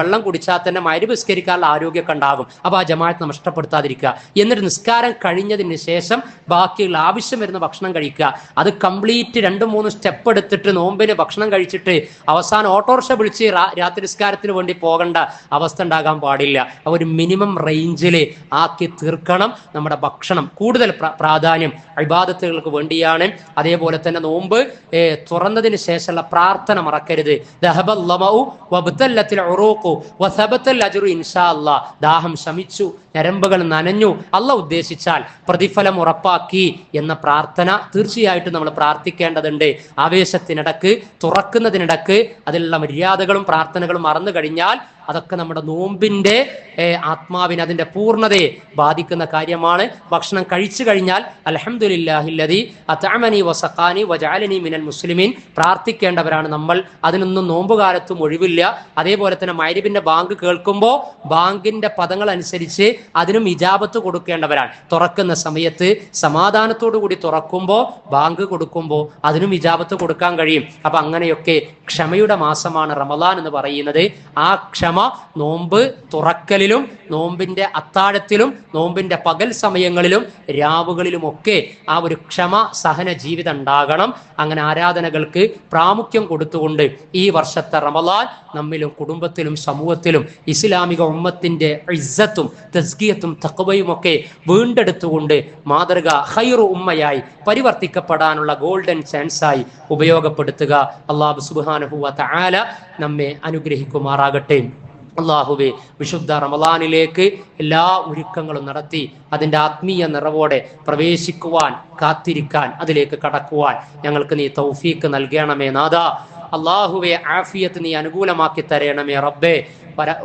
വെള്ളം കുടിച്ചാൽ തന്നെ മഗ്‌രിബ് നിസ്കരിക്കാനുള്ള ആരോഗ്യമൊക്കെ ഉണ്ടാകും. അപ്പൊ ആ ജമാഅത്ത് നഷ്ടപ്പെടുത്താതിരിക്കുക. എന്നിട്ട് നിസ്കാരം കഴിഞ്ഞതിന് ശേഷം ബാക്കിയുള്ള ആവശ്യം വരുന്ന ഭക്ഷണം കഴിക്കുക. അത് കംപ്ലീറ്റ് 2-3 സ്റ്റെപ്പ് എടുത്തിട്ട് നോമ്പിന് ഭക്ഷണം കഴിച്ചിട്ട് അവസാനം ഓട്ടോറിക്ഷ വിളിച്ച് രാത്രി നിസ്കാരത്തിന് വേണ്ടി പോകേണ്ട അവസ്ഥ ഉണ്ടാകാൻ പാടില്ല. ഒരു മിനിമം റേഞ്ചിൽ ആക്കി തീർക്കണം നമ്മുടെ ഭക്ഷണം. കൂടുതൽ പ്രാധാന്യം ഇബാദത്തുകൾക്ക് വേണ്ടിയാണ്. അതേപോലെ തന്നെ നോമ്പ് തുറന്നതിന് ശേഷമുള്ള പ്രാർത്ഥന മറക്കരുത്. ദാഹം ശമിച്ചു, ഞരമ്പുകൾ നനഞ്ഞു, അല്ലാഹ് ഉദ്ദേശിച്ചാൽ പ്രതിഫലം ഉറപ്പാക്കി എന്ന പ്രാർത്ഥന തീർച്ചയായിട്ടും നമ്മൾ പ്രാർത്ഥിക്കേണ്ടതുണ്ട്. ആവേശത്തിനിടക്ക്, തുറക്കുന്നതിനിടക്ക് അതിലുള്ള മര്യാദകളും പ്രാർത്ഥനകളും മറന്നു കഴിഞ്ഞാൽ അതൊക്കെ നമ്മുടെ നോമ്പിന്റെ ആത്മാവിനെ, അതിന്റെ പൂർണ്ണതയെ ബാധിക്കുന്ന കാര്യമാണ്. ഭക്ഷണം കഴിച്ചു കഴിഞ്ഞാൽ അൽഹംദുലില്ലാഹില്ലദീ അത്അമനി വസഖാനി വജഅലനി മിനൽ മുസ്ലിമീൻ പ്രാർത്ഥിക്കേണ്ടവരാണ് നമ്മൾ. അതിനൊന്നും നോമ്പുകാലത്തും ഒഴിവില്ല. അതേപോലെ തന്നെ മഗ്‌രിബിന്റെ ബാങ്ക് കേൾക്കുമ്പോൾ ബാങ്കിന്റെ പദങ്ങൾ അനുസരിച്ച് അതിനും ഇജാബത്ത് കൊടുക്കേണ്ടവരാണ്. തുറക്കുന്ന സമയത്ത് സമാധാനത്തോടു കൂടി തുറക്കുമ്പോൾ ബാങ്ക് കൊടുക്കുമ്പോൾ അതിനും ഇജാബത്ത് കൊടുക്കാൻ കഴിയും. അപ്പൊ അങ്ങനെയൊക്കെ ക്ഷമയുടെ മാസമാണ് റമളാൻ എന്ന് പറയുന്നത്. ആ ക്ഷമ നോമ്പ് തുറക്കലിലും നോമ്പിന്റെ അത്താഴത്തിലും നോമ്പിന്റെ പകൽ സമയങ്ങളിലും രാവുകളിലും ഒക്കെ ആ ഒരു ക്ഷമ സഹന ജീവിതം ഉണ്ടാകണം. അങ്ങനെ ആരാധനകൾക്ക് പ്രാമുഖ്യം കൊടുത്തുകൊണ്ട് ഈ വർഷത്തെ റമളാൻ നമ്മിലും കുടുംബത്തിലും സമൂഹത്തിലും ഇസ്ലാമിക ഉമ്മത്തിന്റെ ഇസ്സത്തും തസ്കിയത്തും തഖ്വയും ഒക്കെ വീണ്ടെടുത്തുകൊണ്ട് മാതൃക ഖൈറു ഉമ്മയായി പരിവർത്തിക്കപ്പെടാനുള്ള ഗോൾഡൻ ചാൻസായി ഉപയോഗപ്പെടുത്തുക. അല്ലാഹു സുബ്ഹാനഹു വ തആല നമ്മെ അനുഗ്രഹിക്കുമാറാകട്ടെ. അല്ലാഹുവേ, വിശുദ്ധ റമളാനിലേക്ക് എല്ലാ ഒരുക്കങ്ങളും നടത്തി അതിൻ്റെ ആത്മീയ നിറവോടെ പ്രവേശിക്കുവാൻ, കാത്തിരിക്കാൻ, അതിലേക്ക് കടക്കുവാൻ ഞങ്ങൾക്ക് നീ തൗഫീക്ക് നൽകണമേ നാഥാ. അല്ലാഹുവേ, ആഫിയത്ത് നീ അനുകൂലമാക്കി തരണമേ റബ്ബേ.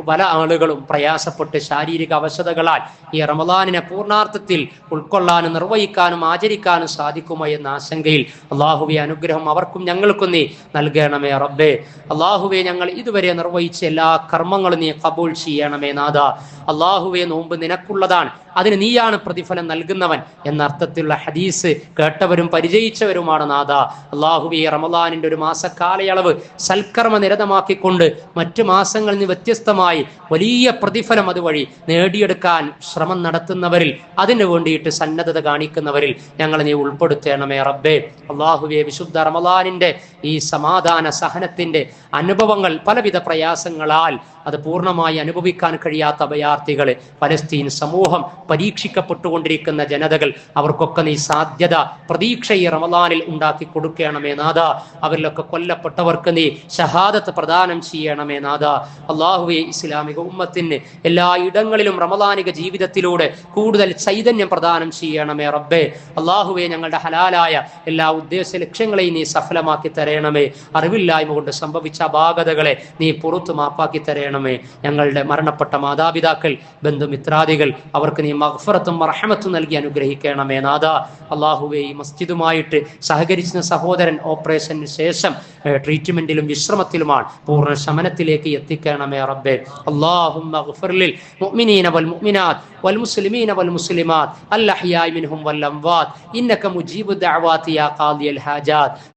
പല ആളുകളും പ്രയാസപ്പെട്ട് ശാരീരിക അവശതകളാൽ ഈ റമളാനിനെ പൂർണ്ണാർത്ഥത്തിൽ ഉൾക്കൊള്ളാനും നിർവഹിക്കാനും ആചരിക്കാനും സാധിക്കുമോ എന്ന ആശങ്കയിൽ അല്ലാഹുവേ, അനുഗ്രഹം അവർക്കും ഞങ്ങൾക്കും നീ നൽകണമേ റബ്ബേ. അല്ലാഹുവേ, ഞങ്ങൾ ഇതുവരെ നിർവഹിച്ച എല്ലാ കർമ്മങ്ങളും നീ ഖബൂൽ ചെയ്യണമേ നാഥാ. അല്ലാഹുവേ, നോമ്പ് നിനക്കുള്ളതാണ്, അതിന് നീയാണ് പ്രതിഫലം നൽകുന്നവൻ എന്ന അർത്ഥത്തിലുള്ള ഹദീസ് കേട്ടവരും പരിചയിച്ചവരുമാണ് നാഥാ. അല്ലാഹുവേ, റമളാനിന്റെ ഒരു മാസക്കാലയളവ് സൽക്കർമ്മ നിരതമാക്കിക്കൊണ്ട് മറ്റു മാസങ്ങളിൽ നിന്ന് വ്യത്യസ്തമായി വലിയ പ്രതിഫലം അതുവഴി നേടിയെടുക്കാൻ ശ്രമം നടത്തുന്നവരിൽ, അതിനു വേണ്ടിയിട്ട് സന്നദ്ധത കാണിക്കുന്നവരിൽ ഞങ്ങളെ നീ ഉൾപ്പെടുത്തണമേ റബ്ബേ. അല്ലാഹുവേ, വിശുദ്ധ റമളാനിന്റെ ഈ സമാധാന സഹനത്തിന്റെ അനുഭവങ്ങൾ പലവിധ പ്രയാസങ്ങളാൽ അത് പൂർണ്ണമായി അനുഭവിക്കാൻ കഴിയാത്ത അഭയാർത്ഥികൾ, പലസ്തീൻ സമൂഹം, പരീക്ഷിക്കപ്പെട്ടുകൊണ്ടിരിക്കുന്ന ജനതകൾ, അവർക്കൊക്കെ നീ സാധ്യത, പ്രതീക്ഷ ഈ റമളാനിൽ ഉണ്ടാക്കി കൊടുക്കണമേ നാഥാ. അവരിലൊക്കെ കൊല്ലപ്പെട്ടവർക്ക് നീ ഷഹാദത്ത് പ്രദാനം ചെയ്യണമേ നാഥാ. അല്ലാഹുവേ, ഇസ്ലാമിക ഉമ്മത്തിന് എല്ലാ ഇടങ്ങളിലും റമളാനിക ജീവിതത്തിലൂടെ കൂടുതൽ ചൈതന്യം പ്രദാനം ചെയ്യണമേ റബ്ബേ. അല്ലാഹുവേ, ഞങ്ങളുടെ ഹലാലായ എല്ലാ ഉദ്ദേശ ലക്ഷ്യങ്ങളെയും നീ സഫലമാക്കി തരണമേ. അറിവില്ലായ്മ കൊണ്ട് സംഭവിച്ച അപാകതകളെ നീ പുറത്തു മാപ്പാക്കി തരണമേ. ഞങ്ങളുടെ മരണപ്പെട്ട മാതാപിതാക്കൾ, ബന്ധുമിത്രാദികൾ, അവർക്ക് നീ മഗ്ഫിറത്തും റഹ്മത്തും നൽകി അനുഗ്രഹിക്കണമേ നാഥാ. അല്ലാഹുവേ, ഈ മസ്ജിദുമായിട്ട് സഹകരിച്ച സഹോദരൻ ഓപ്പറേഷന് ശേഷം ട്രീറ്റ്മെന്റിലും വിശ്രമത്തിലുമാണ്, പൂർണ്ണ ശമനത്തിലേക്ക് എത്തിക്കണമേ റബ്ബേ. അല്ലാഹുമ്മ ഗ്ഫിർ ലിൽ മുഅ്മിനീന വൽ മുഅ്മിനാത്ത് വൽ മുസ്ലിമീന വൽ മുസ്ലിമാത്ത് അൽ അഹ്യാഇ മിൻഹും വൽ അംവാത്ത് ഇന്നക മുജീബു ദഅവാതി യാ ഖാദിയൽ ഹാജാത്ത്.